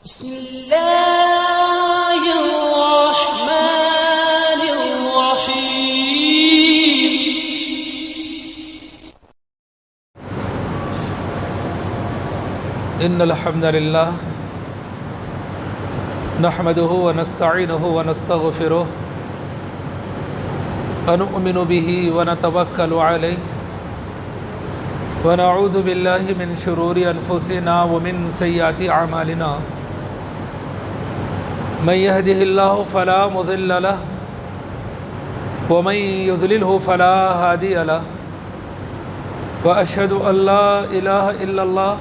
بسم الله الرحمن الرحيم. إن الحمد لله نحمده ونستعينه ونستغفره ونؤمن به ونتوكل عليه ونعوذ بالله من شرور أنفسنا ومن سيئات أعمالنا. من يهده الله فلا مضل له ومن يضلله فلا هادي له وأشهد أن لا إله إلا الله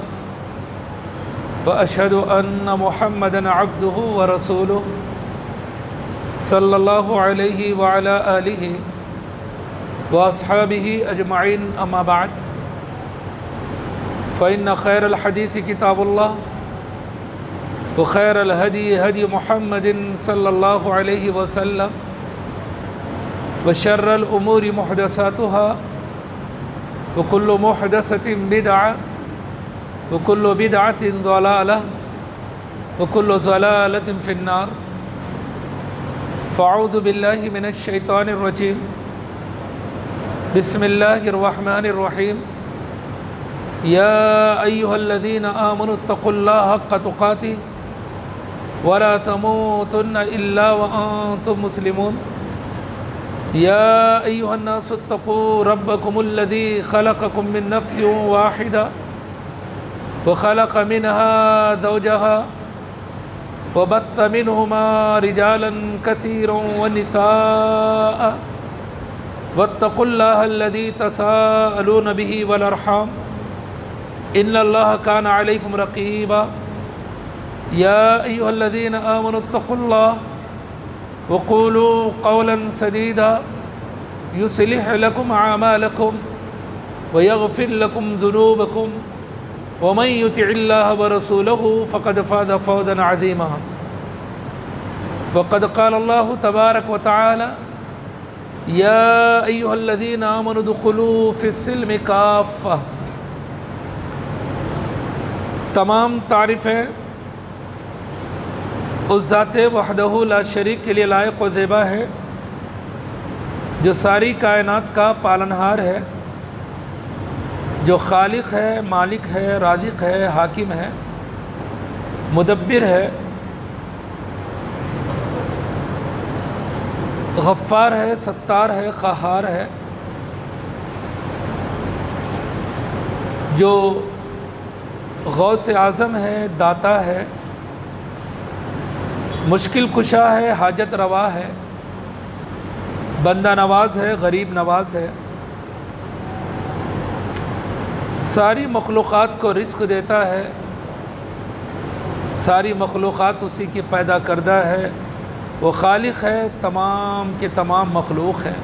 وأشهد أن محمدًا عبده ورسوله صلى الله عليه وعلى آله وأصحابه أجمعين. أما بعد فإن خير الحديث كتاب الله وخير الهدي هدي محمد صلى الله عليه وسلم وشر الأمور محدثاتها وكل محدثة بدعة وكل بدعة ضلالة وكل ضلالة في النار. فأعوذ بالله من الشيطان الرجيم. بسم الله الرحمن الرحيم. يا أيها الذين آمنوا اتقوا الله حق تقاته ولا تموتن إلا وأنتم مسلمون. يا أيها الناس اتقوا ربكم الذي خلقكم من نفس واحدة وخلق منها زوجها وبث منهما رجالا كثيرا ونساء واتقوا الله الذي تساءلون به والأرحام إن الله كان عليكم رقيبا. يا أيها الذين آمنوا اتقوا الله وقولوا قولا سديدا يصلح لكم أعمالكم ويغفر لكم ذنوبكم ومن يطع الله ورسوله فقد فاز فوزا عظيما. وقد قال الله تبارك وتعالى يا أيها الذين آمنوا ادخلوا في السلم كافة. تمام تعریفیں اس ذات وحدہ لا شریک کے لیے لائق و زیبا ہے جو ساری کائنات کا پالنہار ہے، جو خالق ہے، مالک ہے، رازق ہے، حاکم ہے، مدبر ہے، غفار ہے، ستار ہے، قہار ہے، جو غوث اعظم ہے، داتا ہے، مشکل کشا ہے، حاجت روا ہے، بندہ نواز ہے، غریب نواز ہے، ساری مخلوقات کو رزق دیتا ہے، ساری مخلوقات اسی کی پیدا کردہ ہے، وہ خالق ہے، تمام کے تمام مخلوق ہیں،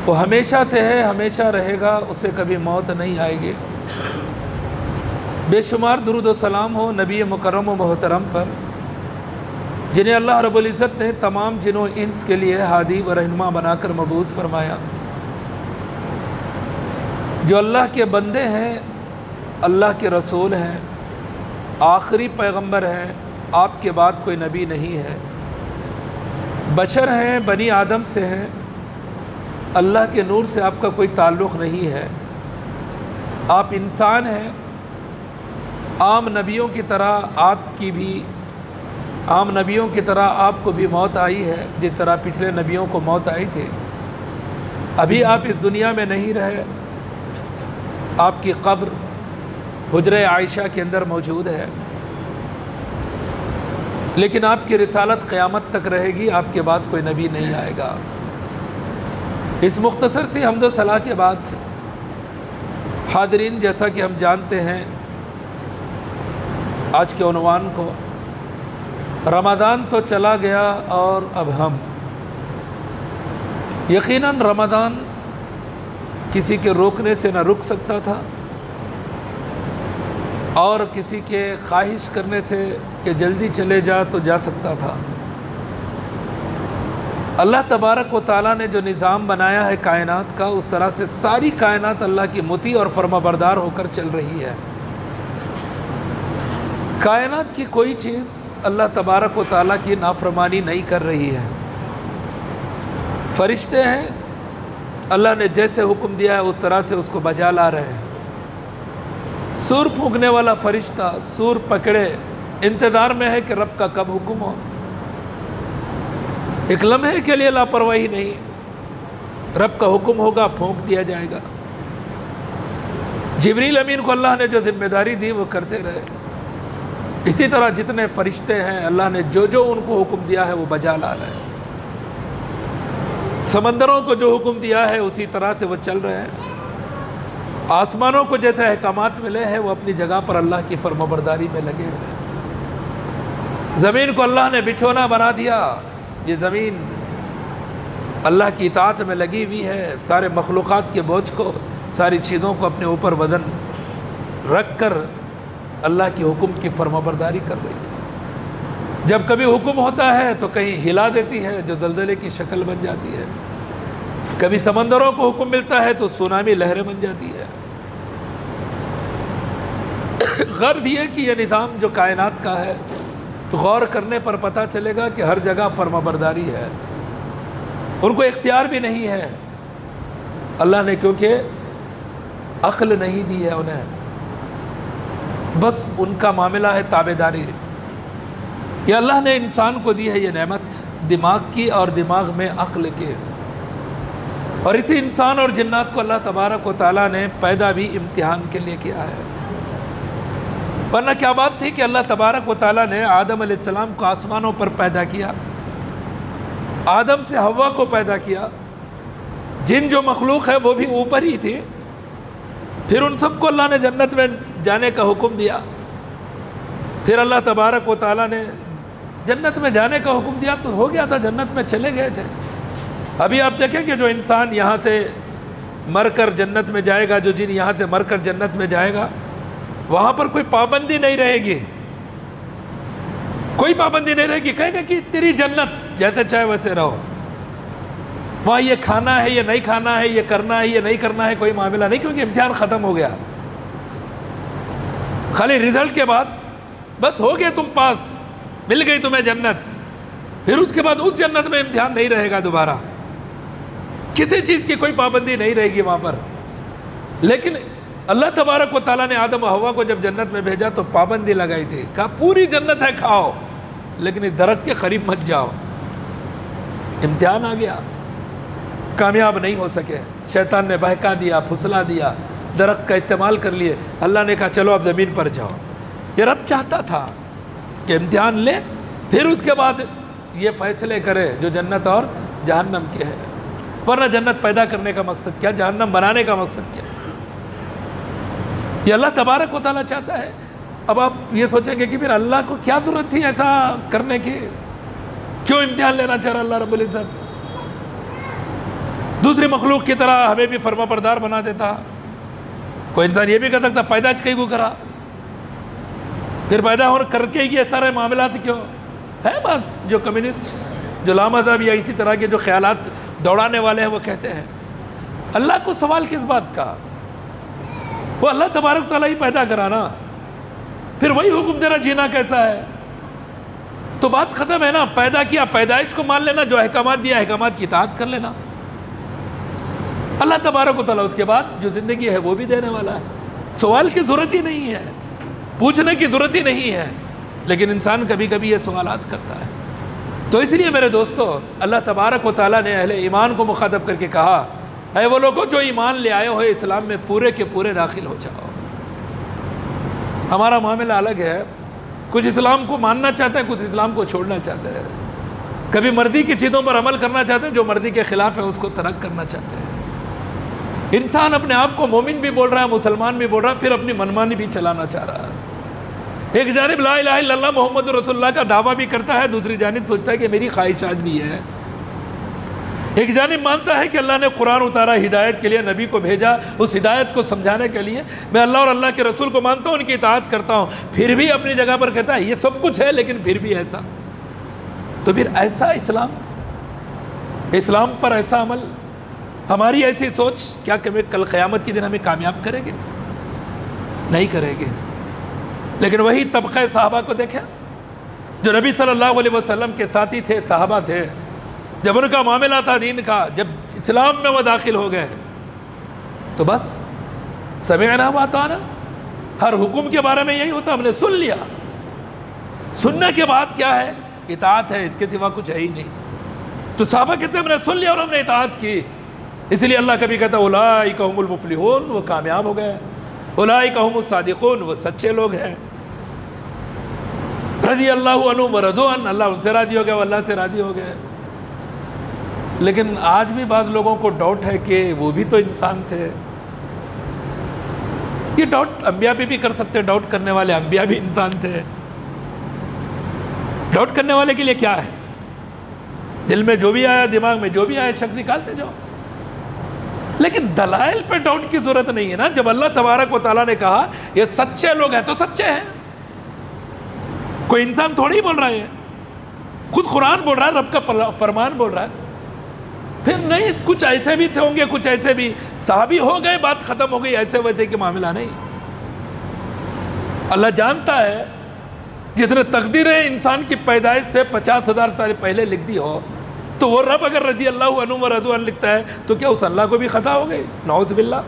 وہ ہمیشہ سے ہے، ہمیشہ رہے گا، اسے کبھی موت نہیں آئے گی. بے شمار درود و سلام ہو نبی مکرم و محترم پر، جنہیں اللہ رب العزت نے تمام جن و انس کے لیے ہادی و رہنما بنا کر مبعوث فرمایا، جو اللہ کے بندے ہیں، اللہ کے رسول ہیں، آخری پیغمبر ہیں، آپ کے بعد کوئی نبی نہیں ہے، بشر ہیں، بنی آدم سے ہیں، اللہ کے نور سے آپ کا کوئی تعلق نہیں ہے، آپ انسان ہیں، عام نبیوں کی طرح آپ کو بھی موت آئی ہے، جس طرح پچھلے نبیوں کو موت آئی تھی. ابھی آپ اس دنیا میں نہیں رہے، آپ کی قبر حجرہ عائشہ کے اندر موجود ہے، لیکن آپ کی رسالت قیامت تک رہے گی، آپ کے بعد کوئی نبی نہیں آئے گا. اس مختصر سی حمد و ثنا کے بعد حاضرین، جیسا کہ ہم جانتے ہیں آج کے عنوان کو، رمضان تو چلا گیا اور اب ہم. یقیناً رمضان کسی کے روکنے سے نہ رک سکتا تھا اور کسی کے خواہش کرنے سے کہ جلدی چلے جا تو جا سکتا تھا. اللہ تبارک و تعالیٰ نے جو نظام بنایا ہے کائنات کا، اس طرح سے ساری کائنات اللہ کی مطیع اور فرما بردار ہو کر چل رہی ہے. کائنات کی کوئی چیز اللہ تبارک و تعالیٰ کی نافرمانی نہیں کر رہی ہے. فرشتے ہیں، اللہ نے جیسے حکم دیا ہے اس طرح سے اس کو بجا لا رہے ہیں. سور پھونکنے والا فرشتہ سور پکڑے انتظار میں ہے کہ رب کا کب حکم ہو. ایک لمحے کے لیے لاپرواہی نہیں، رب کا حکم ہوگا پھونک دیا جائے گا. جبریل امین کو اللہ نے جو ذمہ داری دی وہ کرتے رہے. اسی طرح جتنے فرشتے ہیں اللہ نے جو ان کو حکم دیا ہے وہ بجا لا رہے ہیں. سمندروں کو جو حکم دیا ہے اسی طرح سے وہ چل رہے ہیں. آسمانوں کو جیسے احکامات ملے ہیں وہ اپنی جگہ پر اللہ کی فرمانبرداری میں لگے ہوئے ہیں. زمین کو اللہ نے بچھونا بنا دیا، یہ زمین اللہ کی اطاعت میں لگی ہوئی ہے. سارے مخلوقات کے بوجھ کو، ساری چیزوں کو اپنے اوپر وزن رکھ کر اللہ کی حکم کی فرمانبرداری کر رہی ہے. جب کبھی حکم ہوتا ہے تو کہیں ہلا دیتی ہے جو دلدلے کی شکل بن جاتی ہے. کبھی سمندروں کو حکم ملتا ہے تو سونامی لہریں بن جاتی ہے. غرض یہ کہ یہ نظام جو کائنات کا ہے غور کرنے پر پتہ چلے گا کہ ہر جگہ فرمانبرداری ہے. ان کو اختیار بھی نہیں ہے اللہ نے، کیونکہ عقل نہیں دی ہے انہیں. بس ان کا معاملہ ہے تابعداری. یہ اللہ نے انسان کو دی ہے یہ نعمت دماغ کی اور دماغ میں عقل کے. اور اسی انسان اور جنات کو اللہ تبارک و تعالیٰ نے پیدا بھی امتحان کے لیے کیا ہے. ورنہ کیا بات تھی کہ اللہ تبارک و تعالیٰ نے آدم علیہ السلام کو آسمانوں پر پیدا کیا، آدم سے حوا کو پیدا کیا. جن جو مخلوق ہے وہ بھی اوپر ہی تھی. پھر ان سب کو اللہ نے جنت میں جانے کا حکم دیا. پھر اللہ تبارک و تعالیٰ نے جنت میں جانے کا حکم دیا تو ہو گیا تھا، جنت میں چلے گئے تھے. ابھی آپ دیکھیں کہ جو انسان یہاں سے مر کر جنت میں جائے گا، جو جن یہاں سے مر کر جنت میں جائے گا، وہاں پر کوئی پابندی نہیں رہے گی. کوئی پابندی نہیں رہے گی. کہے گا کہ تیری جنت، جیسے چاہے ویسے رہو. وہاں یہ کھانا ہے، یہ نہیں کھانا ہے، یہ کرنا ہے، یہ نہیں کرنا ہے، کوئی معاملہ نہیں، کیونکہ امتحان ختم ہو گیا. خالی رزلٹ کے بعد بس ہو گئے تم پاس، مل گئی تمہیں جنت. پھر اس کے بعد اس جنت میں امتحان نہیں رہے گا دوبارہ. کسی چیز کی کوئی پابندی نہیں رہے گی وہاں پر. لیکن اللہ تبارک و تعالیٰ نے آدم و حوا کو جب جنت میں بھیجا تو پابندی لگائی تھی. کہا پوری جنت ہے کھاؤ، لیکن اس درخت کے قریب مت جاؤ. امتحان آ گیا، کامیاب نہیں ہو سکے. شیطان نے بہکا دیا، پھسلا دیا، درخت کا استعمال کر لیے. اللہ نے کہا چلو اب زمین پر جاؤ. یہ رب چاہتا تھا کہ امتحان لے، پھر اس کے بعد یہ فیصلے کرے جو جنت اور جہنم کے ہیں. ورنہ جنت پیدا کرنے کا مقصد کیا، جہنم بنانے کا مقصد کیا؟ یہ اللہ تبارک و تعالیٰ چاہتا ہے. اب آپ یہ سوچیں گے کہ پھر اللہ کو کیا ضرورت تھی ایسا کرنے کی، کیوں امتحان لینا چاہ رہا اللہ رب العزت؟ دوسری مخلوق کی طرح ہمیں بھی فرما بردار بنا دیتا. کوئی انسان یہ بھی کہہ سکتا پیدا کہیں کو کرا، پھر پیدا ہو کر کے یہ سارے معاملات کیوں ہے؟ بس جو کمیونسٹ، جو لامذہب یا اسی طرح کے جو خیالات دوڑانے والے ہیں وہ کہتے ہیں اللہ کو سوال کس بات کا؟ وہ اللہ تبارک تعالیٰ ہی پیدا کرانا، پھر وہی حکم دینا جینا کیسا ہے؟ تو بات ختم ہے نا. پیدا کیا، پیدائش کو مان لینا، جو احکامات دیا احکامات کی اطاعت کر لینا. اللہ تبارک و تعالیٰ اس کے بعد جو زندگی ہے وہ بھی دینے والا ہے. سوال کی ضرورت ہی نہیں ہے، پوچھنے کی ضرورت ہی نہیں ہے. لیکن انسان کبھی کبھی یہ سوالات کرتا ہے. تو اس لیے میرے دوستو، اللہ تبارک و تعالیٰ نے اہل ایمان کو مخاطب کر کے کہا اے وہ لوگوں جو ایمان لے آئے ہو اسلام میں پورے کے پورے داخل ہو جاؤ. ہمارا معاملہ الگ ہے. کچھ اسلام کو ماننا چاہتے ہیں، کچھ اسلام کو چھوڑنا چاہتے ہیں. کبھی مرضی کی چیزوں پر عمل کرنا چاہتے ہیں، جو مرضی کے خلاف ہے اس کو ترک کرنا چاہتے ہیں. انسان اپنے آپ کو مومن بھی بول رہا ہے، مسلمان بھی بول رہا ہے، پھر اپنی منمانی بھی چلانا چاہ رہا ہے. ایک جانب لا الہ الا اللہ محمد رسول اللہ کا دعویٰ بھی کرتا ہے، دوسری جانب سوچتا ہے کہ میری خواہشات بھی ہے. ایک جانب مانتا ہے کہ اللہ نے قرآن اتارا ہدایت کے لیے، نبی کو بھیجا اس ہدایت کو سمجھانے کے لیے. میں اللہ اور اللہ کے رسول کو مانتا ہوں، ان کی اطاعت کرتا ہوں، پھر بھی اپنی جگہ پر کہتا ہے یہ سب کچھ ہے لیکن پھر بھی ایسا. تو پھر ایسا اسلام پر ایسا عمل، ہماری ایسی سوچ کیا کل قیامت کے دن ہمیں کامیاب کرے گی؟ نہیں کرے گی. لیکن وہی طبقہ صحابہ کو دیکھیں جو نبی صلی اللہ علیہ وسلم کے ساتھی تھے، صحابہ تھے، جب ان کا معاملہ تھا دین کا، جب اسلام میں وہ داخل ہو گئے تو بس سمعنا واطعنا، ہر حکم کے بارے میں یہی ہوتا، ہم نے سن لیا۔ سننے کے بعد کیا ہے؟ اطاعت ہے، اس کے سوا کچھ ہے ہی نہیں۔ تو صحابہ کہتے ہیں ہم نے سن لیا اور ہم نے اطاعت کی، اس لیے اللہ کبھی کہتا اولئک هم المفلحون، وہ کامیاب ہو گئے، اولئک هم الصادقون، وہ سچے لوگ ہیں، رضی اللہ عنہم ورضوا عنہ، اللہ ان سے راضی ہو گیا، وہ اللہ سے راضی ہو گئے۔ لیکن آج بھی بعض لوگوں کو ڈاؤٹ ہے کہ وہ بھی تو انسان تھے۔ یہ ڈاؤٹ انبیاء پہ بھی کر سکتے، ڈاؤٹ کرنے والے انبیاء بھی انسان تھے۔ ڈاؤٹ کرنے والے کے لیے کیا ہے؟ دل میں جو بھی آیا، دماغ میں جو بھی آیا، شک نکالتے جاؤ۔ لیکن دلائل پہ ڈاؤٹ کی ضرورت نہیں ہے نا۔ جب اللہ تبارک و تعالیٰ نے کہا یہ سچے لوگ ہیں تو سچے ہیں، کوئی انسان تھوڑی ہی بول رہا ہے، خود قرآن بول رہا ہے، رب کا فرمان بول رہا ہے۔ پھر نہیں، کچھ ایسے بھی تھے ہوں گے، کچھ ایسے بھی صحابی ہو گئے، بات ختم ہو گئی، ایسے ویسے کے معاملہ نہیں۔ اللہ جانتا ہے جس نے تقدیریں انسان کی پیدائش سے 50,000 سال پہلے لکھ دی ہو، تو وہ رب اگر رضی اللہ عنہ ورضوا عنہ لکھتا ہے تو کیا اس اللہ کو بھی خطا ہو گئی؟ نعوذ باللہ،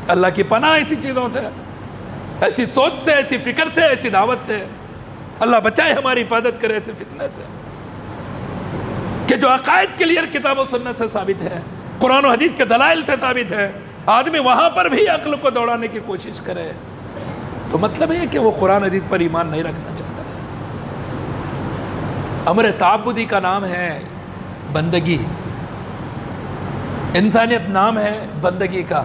اللہ کی پناہ ایسی چیزوں سے، ایسی سوچ سے، ایسی فکر سے، ایسی دعوت سے۔ اللہ بچائے، ہماری حفاظت کرے ایسے فتنے سے کہ جو عقائد کلیئر کتاب و سنت سے ثابت ہے، قرآن و حدیث کے دلائل سے ثابت ہے، آدمی وہاں پر بھی عقل کو دوڑانے کی کوشش کرے تو مطلب یہ کہ وہ قرآن حدیث پر ایمان نہیں رکھنا چاہتا ہے۔ امر تعبدی کا نام ہے بندگی، انسانیت نام ہے بندگی کا،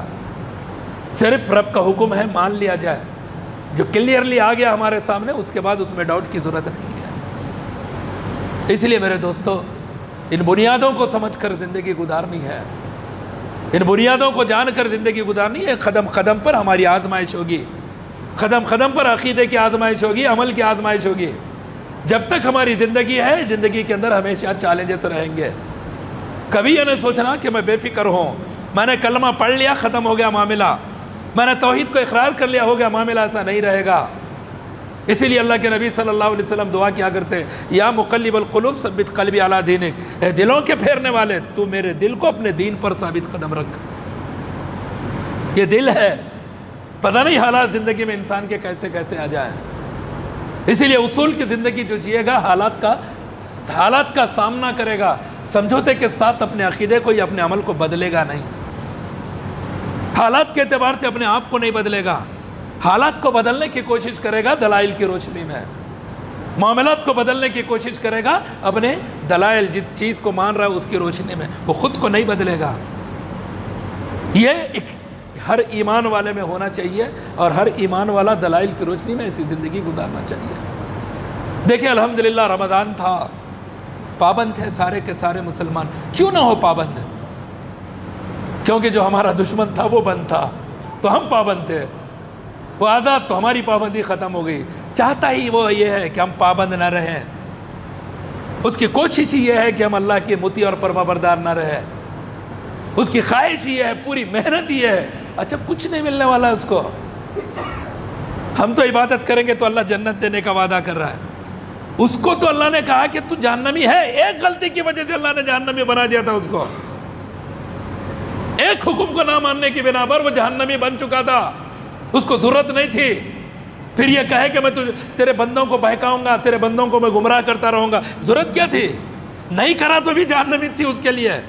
صرف رب کا حکم ہے مان لیا جائے، جو کلیئرلی آ گیا ہمارے سامنے، اس کے بعد اس میں ڈاؤٹ کی ضرورت نہیں ہے۔ اس لیے میرے دوستو، ان بنیادوں کو سمجھ کر زندگی گزارنی ہے، ان بنیادوں کو جان کر زندگی گزارنی ہے۔ قدم قدم پر ہماری آزمائش ہوگی، قدم قدم پر عقیدے کی آزمائش ہوگی، عمل کی آزمائش ہوگی۔ جب تک ہماری زندگی ہے، زندگی کے اندر ہمیشہ چیلنجز رہیں گے۔ کبھی یہ نہیں سوچنا کہ میں بے فکر ہوں، میں نے کلمہ پڑھ لیا، ختم ہو گیا معاملہ، میں نے توحید کو اقرار کر لیا، ہو گیا معاملہ، ایسا نہیں رہے گا۔ اسی لیے اللہ کے نبی صلی اللہ علیہ وسلم دعا کیا کرتے، یا مقلب القلوب ثبت قلبی علی دینک، اے دلوں کے پھیرنے والے، تو میرے دل کو اپنے دین پر ثابت قدم رکھ۔ یہ دل ہے، پتہ نہیں حالات زندگی میں انسان کے کیسے کیسے آ جائیں۔ اسی لیے اصول کی زندگی جو جیے گا، حالات کا سامنا کرے گا، سمجھوتے کے ساتھ اپنے عقیدے کو یا اپنے عمل کو بدلے گا نہیں، حالات کے اعتبار سے اپنے آپ کو نہیں بدلے گا، حالات کو بدلنے کی کوشش کرے گا دلائل کی روشنی میں، معاملات کو بدلنے کی کوشش کرے گا اپنے دلائل، جس چیز کو مان رہا ہے اس کی روشنی میں، وہ خود کو نہیں بدلے گا۔ یہ ہر ایمان والے میں ہونا چاہیے، اور ہر ایمان والا دلائل کی روشنی میں ایسی زندگی گزارنا چاہیے۔ دیکھیں الحمدللہ رمضان تھا، پابند تھے سارے کے سارے مسلمان۔ کیوں نہ ہو پابند؟ کیونکہ جو ہمارا دشمن تھا وہ بند تھا، تو ہم پابند تھے، وہ آزاد، تو ہماری پابندی ختم ہو گئی۔ چاہتا ہی وہ یہ ہے کہ ہم پابند نہ رہیں، اس کی کوشش ہی یہ ہے کہ ہم اللہ کے مطیع اور فرما بردار نہ رہیں، اس کی خواہش ہی ہے، پوری محنت ہی ہے۔ اچھا کچھ نہیں ملنے والا ہے اس کو، ہم تو عبادت کریں گے تو اللہ جنت دینے کا وعدہ کر رہا ہے، اس کو تو اللہ نے کہا کہ تو جہنمی ہے، ایک غلطی کی وجہ سے اللہ نے جہنمی بنا دیا تھا اس کو، ایک حکم کو نہ ماننے کی بنا پر وہ جہنمی بن چکا تھا، اس کو ضرورت نہیں تھی پھر یہ کہے کہ میں تیرے بندوں کو بہکاؤں گا، تیرے بندوں کو میں گمراہ کرتا رہوں گا۔ ضرورت کیا تھی؟ نہیں کرا تو بھی جہنمی تھی اس کے لیے،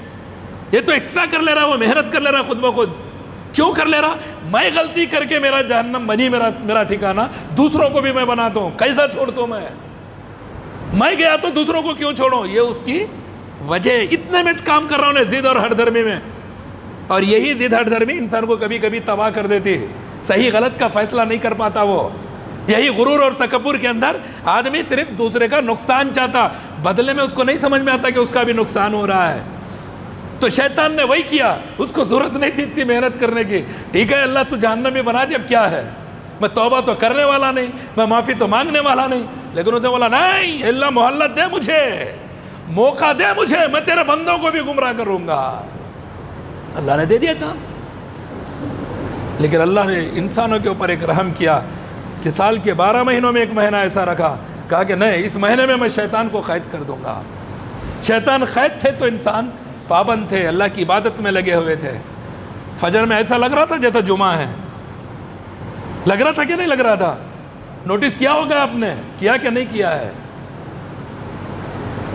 یہ تو ایکسٹرا کر لے رہا، وہ محنت کر لے رہا خود بخود۔ کیوں کر لے رہا؟ میں غلطی کر کے میرا جہنم بنی میرا ٹھکانہ، دوسروں کو بھی میں بناتا ہوں، کیسا چھوڑتا ہوں میں گیا تو دوسروں کو کیوں چھوڑوں؟ یہ اس کی وجہ، اتنے میں کام کر رہا ہوں ضد اور ہٹ دھرمی میں، اور یہی ضد ہٹ دھرمی انسان کو کبھی کبھی تباہ کر دیتی ہے، صحیح غلط کا فیصلہ نہیں کر پاتا وہ۔ یہی غرور اور تکبر کے اندر آدمی صرف دوسرے کا نقصان چاہتا، بدلے میں اس کو نہیں سمجھ میں آتا کہ اس کا بھی نقصان ہو رہا ہے۔ تو شیطان نے وہی کیا، اس کو ضرورت نہیں تھی اتنی محنت کرنے کی۔ ٹھیک ہے اللہ تو جہنم میں بنا دیا، اب کیا ہے، میں توبہ تو کرنے والا نہیں، میں معافی تو مانگنے والا نہیں، لیکن اس نے بولا نہیں اللہ مہلت دے مجھے، موقع دے مجھے، میں تیرے بندوں کو بھی گمراہ کروں گا۔ اللہ نے دے دیا چانس، لیکن اللہ نے انسانوں کے اوپر ایک رحم کیا، کہ سال کے 12 مہینوں میں ایک مہینہ ایسا رکھا، کہا کہ نہیں، اس مہینے میں میں شیطان کو قید کر دوں گا۔ شیطان قید تھے تو انسان پابند تھے، اللہ کی عبادت میں لگے ہوئے تھے۔ فجر میں ایسا لگ رہا تھا جیسا جمعہ ہے، لگ رہا تھا کہ نہیں لگ رہا تھا؟ نوٹس کیا ہوگا آپ نے، کیا کہ نہیں کیا ہے؟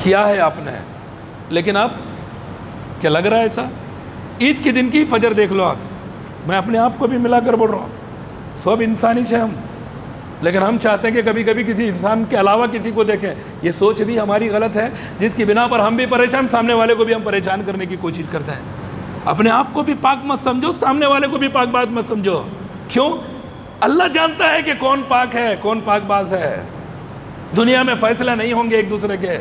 کیا ہے آپ نے، لیکن آپ کیا لگ رہا ہے ایسا؟ عید کے دن کی فجر دیکھ لو آپ، میں اپنے آپ کو بھی ملا کر بول رہا ہوں، سب انسانی سے ہم، لیکن ہم چاہتے ہیں کہ کبھی کبھی کسی انسان کے علاوہ کسی کو دیکھیں۔ یہ سوچ بھی ہماری غلط ہے، جس کی بنا پر ہم بھی پریشان، سامنے والے کو بھی ہم پریشان کرنے کی کوشش کرتے ہیں۔ اپنے آپ کو بھی پاک مت سمجھو، سامنے والے کو بھی پاک باز مت سمجھو۔ کیوں؟ اللہ جانتا ہے کہ کون پاک ہے، کون پاک باز ہے۔ دنیا میں فیصلہ نہیں ہوں گے ایک دوسرے کے،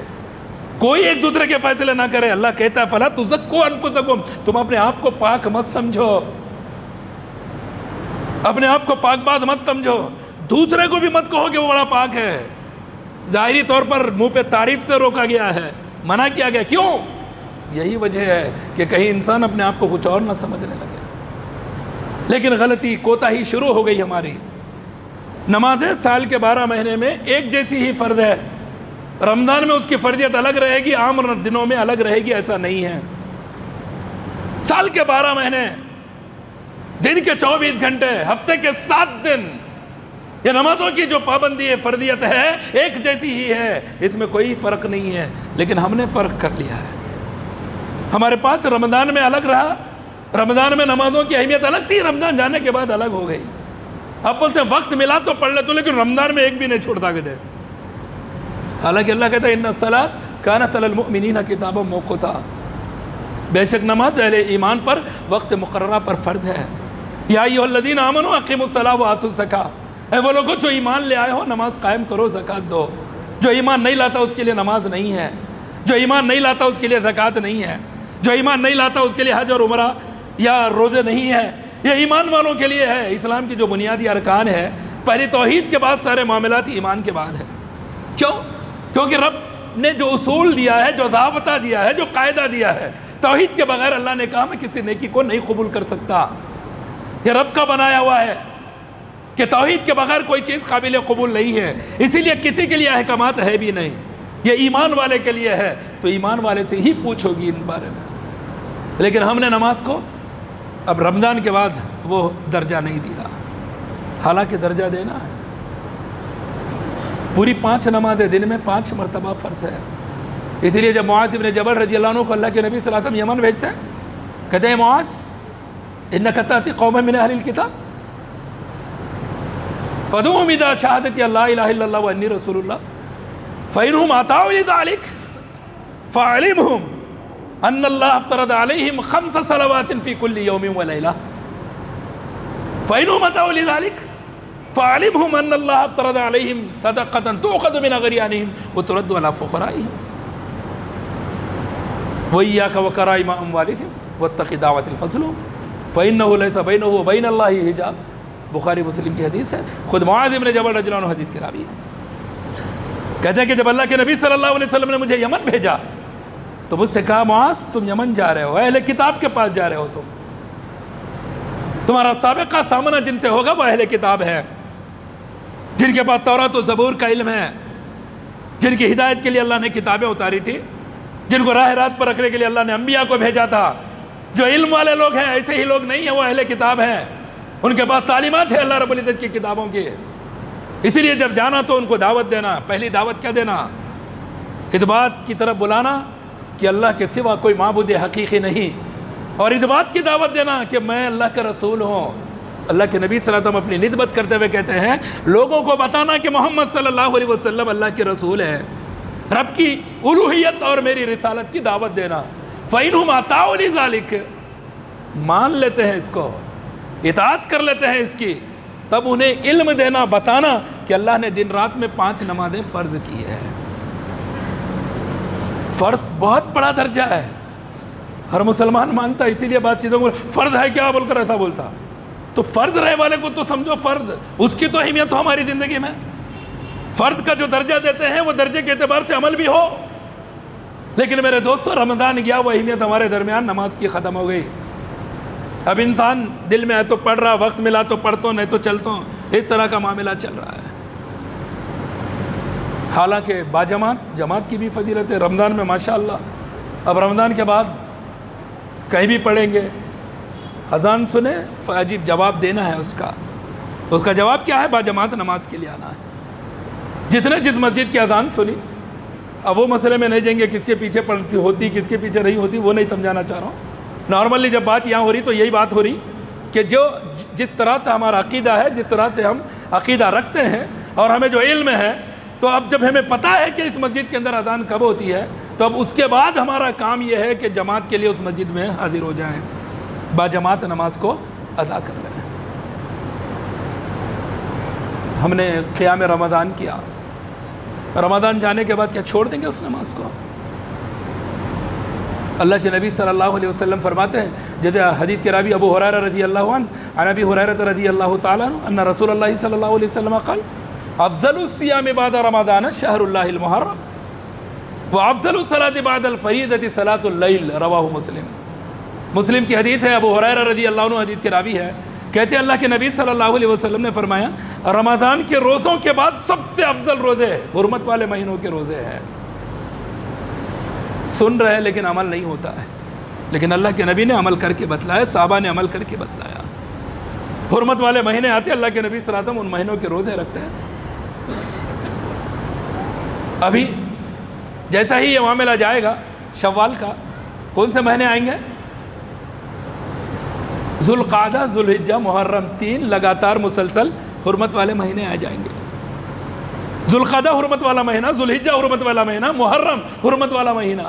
کوئی ایک دوسرے کے فیصلے نہ کرے۔ اللہ کہتا ہے فَلَا تُزَكُّوا أَنفُسَكُمْ، تم اپنے آپ کو پاک مت سمجھو، اپنے آپ کو پاک باز مت سمجھو، دوسرے کو بھی مت کہو کہ وہ بڑا پاک ہے۔ ظاہری طور پر منہ پہ تعریف سے روکا گیا ہے، منع کیا گیا، کیوں؟ یہی وجہ ہے کہ کہیں انسان اپنے آپ کو کچھ اور نہ سمجھنے لگے۔ لیکن غلطی، کوتاہی شروع ہو گئی ہماری۔ نمازیں سال کے 12 مہینے میں ایک جیسی ہی فرض ہے، رمضان میں اس کی فرضیت الگ رہے گی، عام دنوں میں الگ رہے گی، ایسا نہیں ہے۔ سال کے 12 مہینے، دن کے 24 گھنٹے، ہفتے کے 7 دن، یہ نمازوں کی جو پابندی ہے، فرضیت ہے، ایک جیسی ہی ہے، اس میں کوئی فرق نہیں ہے۔ لیکن ہم نے فرق کر لیا ہے، ہمارے پاس رمضان میں الگ رہا، رمضان میں نمازوں کی اہمیت الگ تھی، رمضان جانے کے بعد الگ ہو گئی۔ اب بولتے ہیں وقت ملا تو پڑھ لے تو، لیکن رمضان میں ایک بھی نہیں چھوڑتا کہ حالانکہ اللہ کہتا ہے ان الصلاۃ کانت علی المؤمنین کتابا موقوتا، بے شک نماز اہل ایمان پر وقت مقررہ پر فرض ہے۔ یا ایھا الذین آمنوا اقیموا الصلاۃ وآتوا الزکاۃ، اے وہ لوگوں جو ایمان لے آئے ہو نماز قائم کرو، زکوٰۃ دو۔ جو ایمان نہیں لاتا اس کے لیے نماز نہیں ہے، جو ایمان نہیں لاتا اس کے لیے زکوٰۃ نہیں ہے، جو ایمان نہیں لاتا اس کے لیے حج اور عمرہ یا روزے نہیں ہے۔ یہ ایمان والوں کے لیے ہے۔ اسلام کی جو بنیادی ارکان ہے، پہلی توحید کے بعد سارے معاملات ایمان کے بعد ہے۔ کیوں؟ کیونکہ رب نے جو اصول دیا ہے، جو ضابطہ دیا ہے، جو قاعدہ دیا ہے، توحید کے بغیر اللہ نے کہا میں کسی نیکی کو نہیں قبول کر سکتا۔ یہ رب کا بنایا ہوا ہے کہ توحید کے بغیر کوئی چیز قابل قبول نہیں ہے، اسی لیے کسی کے لیے احکامات ہے بھی نہیں، یہ ایمان والے کے لیے ہے، تو ایمان والے سے ہی پوچھو گی ان بارے میں۔ لیکن ہم نے نماز کو اب رمضان کے بعد وہ درجہ نہیں دیا، حالانکہ درجہ دینا ہے۔ پوری 5 نمازیں دن میں 5 مرتبہ فرض ہے۔ اسی لیے جب معاذ بن جبل رضی اللہ عنہ کو اللہ کے نبی صلی اللہ علیہ وسلم یمن بھیجتے ہیں، کہتے ہیں معاذ انک تأتی قوما من اہل الکتاب فدعوهم اذا شهدت ان لا اله الا الله واني رسول الله فانهم اطاعوا لذلك فعلمهم ان الله افترض عليهم 5 صلوات في كل يوم وليله فانهم اطاعوا لذلك فعلمهم ان الله افترض عليهم صدقه تؤخذ من اغنيانهم وترد على فقرائهم وإياك وكرائم اموالهم واتق دعوة المظلوم فإنه ليس بينه وبين الله حجاب۔ بخاری مسلم کی حدیث ہے، خود معاذ بن جبل رضی اللہ عنہ حدیث کے راوی ہے۔ کہتے ہیں کہ جب اللہ کے نبی صلی اللہ علیہ وسلم نے مجھے یمن بھیجا تو مجھ سے کہا معاذ تم یمن جا رہے ہو، اہل کتاب کے پاس جا رہے ہو، تمہارا سابقہ سامنا جن سے ہوگا وہ اہل کتاب ہے، جن کے پاس تورات و زبور کا علم ہے، جن کی ہدایت کے لیے اللہ نے کتابیں اتاری تھی، جن کو راہ رات پر رکھنے کے لیے اللہ نے انبیاء کو بھیجا تھا۔ جو علم والے لوگ ہیں ایسے ہی لوگ نہیں ہیں، وہ اہل کتاب ہیں، ان کے پاس تعلیمات ہے اللہ رب العزت کی کتابوں کی۔ اسی لیے جب جانا تو ان کو دعوت دینا، پہلی دعوت کیا دینا؟ اس بات کی طرف بلانا کہ اللہ کے سوا کوئی معبود حقیقی نہیں، اور اس بات کی دعوت دینا کہ میں اللہ کا رسول ہوں۔ اللہ کے نبی صلی اللہ علیہ وسلم اپنی نسبت کرتے ہوئے کہتے ہیں لوگوں کو بتانا کہ محمد صلی اللہ علیہ وسلم اللہ کے رسول ہے، رب کی الوہیت اور میری رسالت کی دعوت دینا۔ فَإِنْهُمْ أَطَاعُوا لِذَلِكَ، مان لیتے ہیں اس کو، اطاعت کر لیتے ہیں اس کی، تب انہیں علم دینا، بتانا کہ اللہ نے دن رات میں 5 نمازیں فرض کی ہے۔ فرض بہت بڑا درجہ ہے، ہر مسلمان مانتا ہے، اسی لیے بات چیزوں کو فرض ہے کیا بول کر ایسا بولتا۔ تو فرض رہے والے کو تو سمجھو فرض، اس کی تو اہمیت ہو ہماری زندگی میں۔ فرض کا جو درجہ دیتے ہیں وہ درجے کے اعتبار سے عمل بھی ہو۔ لیکن میرے دوستو رمضان گیا، وہ اہمیت ہمارے درمیان نماز کی ختم ہو گئی۔ اب انسان دل میں ہے تو پڑھ رہا، وقت ملا تو پڑھتا ہوں، نہیں تو چلتا ہوں۔ اس طرح کا معاملہ چل رہا ہے. حالانکہ جماعت کی بھی فضیلت ہے. رمضان میں ماشاءاللہ اب رمضان کے بعد کہیں بھی پڑھیں گے, اذان سنیں عجیب جواب دینا ہے. اس کا جواب کیا ہے؟ باجماعت نماز کے لیے آنا ہے. جس مسجد کی اذان سنی, اب وہ مسئلے میں نہیں جائیں گے کس کے پیچھے پڑھتی ہوتی کس کے پیچھے نہیں ہوتی, وہ نہیں سمجھانا چاہ رہا ہوں. نارملی جب بات یہاں ہو رہی تو یہی بات ہو رہی کہ جس طرح سے ہمارا عقیدہ ہے, جس طرح سے ہم عقیدہ رکھتے ہیں اور ہمیں جو علم ہے, تو اب جب ہمیں پتہ ہے کہ اس مسجد کے اندر اذان کب ہوتی ہے, تو اب اس کے بعد ہمارا کام یہ ہے کہ جماعت کے لیے اس مسجد میں حاضر ہو جائیں, باجماعت نماز کو ادا کر لیں. ہم نے قیام رمضان کیا, رمضان جانے کے بعد کیا چھوڑ دیں گے اس نماز کو؟ اللہ کے نبی صلی اللہ علیہ وسلم فرماتے ہیں, جیسے حدیث کے راوی ابو ہریرہ رضی اللہ عنہ عن ابی ہریرہ رضی اللہ تعالی عنہ ان رسول اللہ صلی اللہ علیہ وسلم قال افضل الصیام بعد رمضان شہر اللہ المحرم وافضل الصلاۃ بعد الفریضۃ صلاۃ اللیل, رواہ مسلم. مسلم کی حدیث ہے, ابو ہریرہ رضی اللہ عنہ حدیث کے راوی ہے, کہتے ہیں اللہ کے نبی صلی اللہ علیہ وسلم نے فرمایا رمضان کے روزوں کے بعد سب سے افضل روزے حرمت والے مہینوں کے روزے ہیں. سن رہے لیکن عمل نہیں ہوتا ہے, لیکن اللہ کے نبی نے عمل کر کے بتلایا, صحابہ نے عمل کر کے بتلایا. حرمت والے مہینے آتے, اللہ کے نبی صلی اللہ علیہ وسلم ان مہینوں کے روزے رکھتے ہیں. ابھی جیسا ہی یہ معاملہ جائے گا شوال کا, کون سے مہینے آئیں گے؟ ذوالقعدہ, ذوالحجہ, محرم, 3 لگاتار مسلسل حرمت والے مہینے آ جائیں گے. ذوالقعدہ حرمت والا مہینہ, ذوالحجہ حرمت والا مہینہ, محرم حرمت والا مہینہ,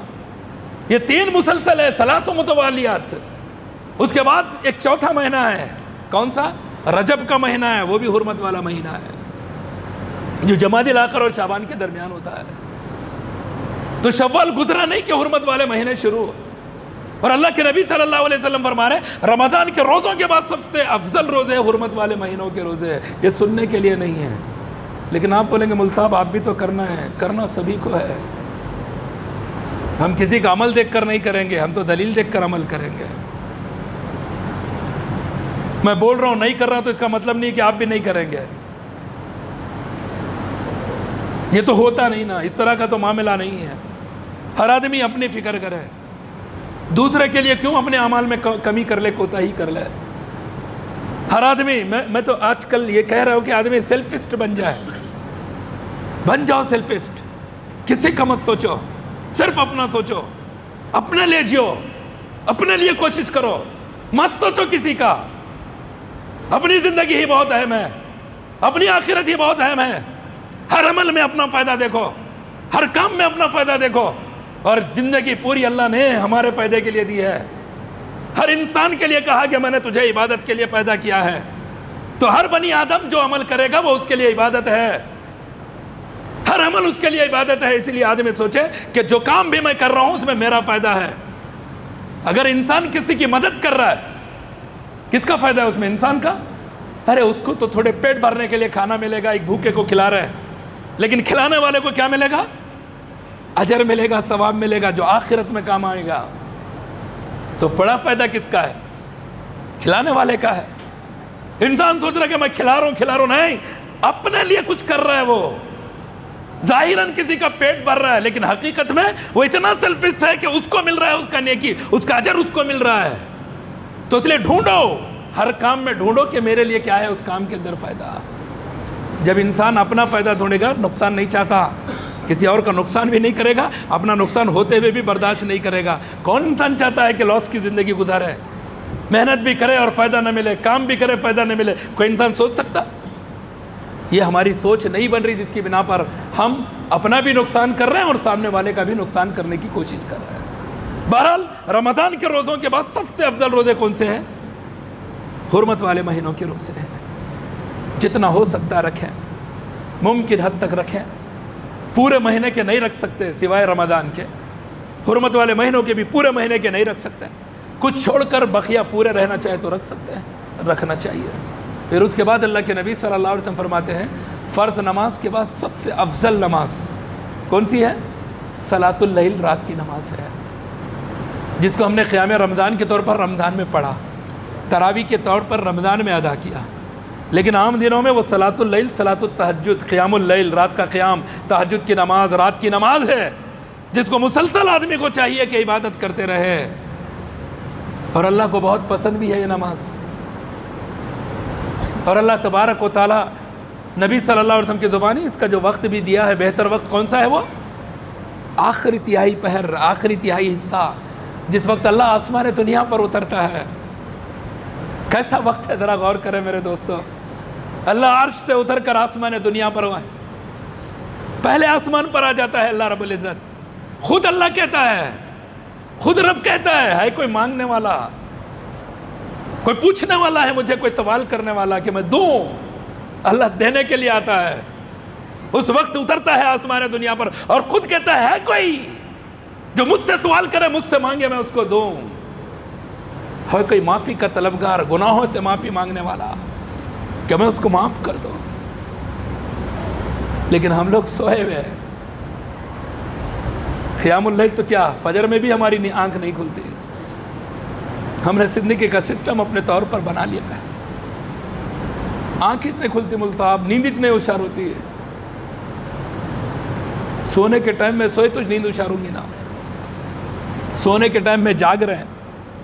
یہ 3 مسلسل ہے, ثلاث متوالیات. اس کے بعد ایک چوتھا مہینہ ہے, کون سا؟ رجب کا مہینہ ہے, وہ بھی حرمت والا مہینہ ہے, جو جمادی الاخر اور شعبان کے درمیان ہوتا ہے. تو شوال گزرا نہیں کہ حرمت والے مہینے شروع, اور اللہ کے نبی صلی اللہ علیہ وسلم فرما رہے ہیں رمضان کے روزوں کے بعد سب سے افضل روزے حرمت والے مہینوں کے روزے. یہ سننے کے لیے نہیں ہے, لیکن آپ بولیں گے مول صاحب آپ بھی تو کرنا ہے. کرنا سبھی کو ہے, ہم کسی کا عمل دیکھ کر نہیں کریں گے, ہم تو دلیل دیکھ کر عمل کریں گے. میں بول رہا ہوں نہیں کر رہا تو اس کا مطلب نہیں کہ آپ بھی نہیں کریں گے. یہ تو ہوتا نہیں نا, اس طرح کا تو معاملہ نہیں ہے. ہر آدمی اپنی فکر کرے, دوسرے کے لیے کیوں اپنے اعمال میں کمی کر لے, کوتاہی کر لے. ہر آدمی, میں تو آج کل یہ کہہ رہا ہوں کہ آدمی سیلفسٹ بن جاؤ سیلفسٹ. کسی کا مت سوچو, صرف اپنا سوچو, اپنے لیے جیو, اپنے لیے کوشش کرو, مت سوچو کسی کا. اپنی زندگی ہی بہت اہم ہے, اپنی آخرت ہی بہت اہم ہے. ہر عمل میں اپنا فائدہ دیکھو, ہر کام میں اپنا فائدہ دیکھو, اور زندگی پوری اللہ نے ہمارے فائدے کے لیے دی ہے. ہر انسان کے لیے کہا کہ میں نے تجھے عبادت کے لیے پیدا کیا ہے, تو ہر بنی آدم جو عمل کرے گا وہ اس کے لیے عبادت ہے. ہر عمل اس کے لیے عبادت ہے. اس لیے آدمی سوچے کہ جو کام بھی میں کر رہا ہوں اس میں میرا فائدہ ہے. اگر انسان کسی کی مدد کر رہا ہے, کس کا فائدہ ہے اس میں؟ انسان کا. ارے اس کو تو تھوڑے پیٹ بھرنے کے لیے کھانا ملے گا, ایک بھوکے کو کھلا رہا ہے, لیکن کھلانے والے کو کیا ملے گا؟ اجر ملے گا, ثواب ملے گا, جو آخرت میں کام آئے گا. تو بڑا فائدہ کس کا ہے؟ کھلانے والے کا ہے. انسان سوچ رہا ہے کہ میں کھلا رہا ہوں, نہیں, اپنے لیے کچھ کر رہا ہے. وہ ظاہراً کسی کا پیٹ بھر رہا ہے, لیکن حقیقت میں وہ اتنا سیلفسٹ ہے کہ اس کو مل رہا ہے اس کا نیکی, اس کا اجر اس کو مل رہا ہے. تو اس لیے ڈھونڈو, ہر کام میں ڈھونڈو کہ میرے لیے کیا ہے اس کام کے اندر فائدہ. جب انسان اپنا فائدہ ڈھونڈے گا, نقصان نہیں چاہتا, کسی اور کا نقصان بھی نہیں کرے گا, اپنا نقصان ہوتے ہوئے بھی برداشت نہیں کرے گا. کون انسان چاہتا ہے کہ لاس کی زندگی گزارے, محنت بھی کرے اور فائدہ نہ ملے, کام بھی کرے فائدہ نہ ملے؟ کوئی انسان سوچ سکتا؟ یہ ہماری سوچ نہیں بن رہی, جس کی بنا پر ہم اپنا بھی نقصان کر رہے ہیں اور سامنے والے کا بھی نقصان کرنے کی کوشش کر رہے ہیں. بہرحال رمضان کے روزوں کے بعد سب سے افضل روزے کون سے ہیں؟ حرمت والے مہینوں کے روزے ہیں. جتنا ہو سکتا رکھیں, ممکن حد تک رکھیں. پورے مہینے کے نہیں رکھ سکتے سوائے رمضان کے, حرمت والے مہینوں کے بھی پورے مہینے کے نہیں رکھ سکتے. کچھ چھوڑ کر بقیہ پورے رہنا چاہے تو رکھ سکتے ہیں, رکھنا چاہیے. پھر اس کے بعد اللہ کے نبی صلی اللہ علیہ وسلم فرماتے ہیں فرض نماز کے بعد سب سے افضل نماز کون سی ہے؟ صلاۃ اللیل, رات کی نماز ہے, جس کو ہم نے قیام رمضان کے طور پر رمضان میں پڑھا, تراویح کے طور پر رمضان میں ادا کیا. لیکن عام دنوں میں وہ صلاۃ اللیل، صلاۃ التہجد، قیام اللیل، رات کا قیام، تہجد کی نماز، رات کی نماز ہے جس کو مسلسل آدمی کو چاہیے کہ عبادت کرتے رہے، اور اللہ کو بہت پسند بھی ہے یہ نماز۔ اور اللہ تبارک و تعالی نبی صلی اللہ علیہ وسلم کی زبانی اس کا جو وقت بھی دیا ہے، بہتر وقت کون سا ہے؟ وہ آخری تہائی پہر، آخری تہائی حصہ، جس وقت اللہ آسمان دنیا پر اترتا ہے۔ کیسا وقت ہے ذرا غور کریں میرے دوستو۔ اللہ عرش سے اتر کر آسمان دنیا پر ہوا ہے، پہلے آسمان پر آ جاتا ہے اللہ رب العزت، خود اللہ کہتا ہے، خود رب کہتا ہے کوئی مانگنے والا، کوئی پوچھنے والا ہے مجھے، کوئی سوال کرنے والا کہ میں دوں؟ اللہ دینے کے لیے آتا ہے، اس وقت اترتا ہے آسمان دنیا پر اور خود کہتا ہے کوئی جو مجھ سے سوال کرے، مجھ سے مانگے، میں اس کو دوں۔ ہے کوئی معافی کا طلبگار، گناہوں سے معافی مانگنے والا کہ میں اس کو معاف کر دوں؟ لیکن ہم لوگ سوئے ہوئے ہیں۔ قیام اللیل تو کیا، فجر میں بھی ہماری آنکھ نہیں کھلتی۔ ہم نے زندگی کا سسٹم اپنے طور پر بنا لیا ہے، آنکھ اتنے کھلتی مول صاحب، نیند اتنے ہوشیار ہوتی ہے۔ سونے کے ٹائم میں سوئے تو نیند ہوشیار ہوگی نا، سونے کے ٹائم میں جاگ رہے ہیں،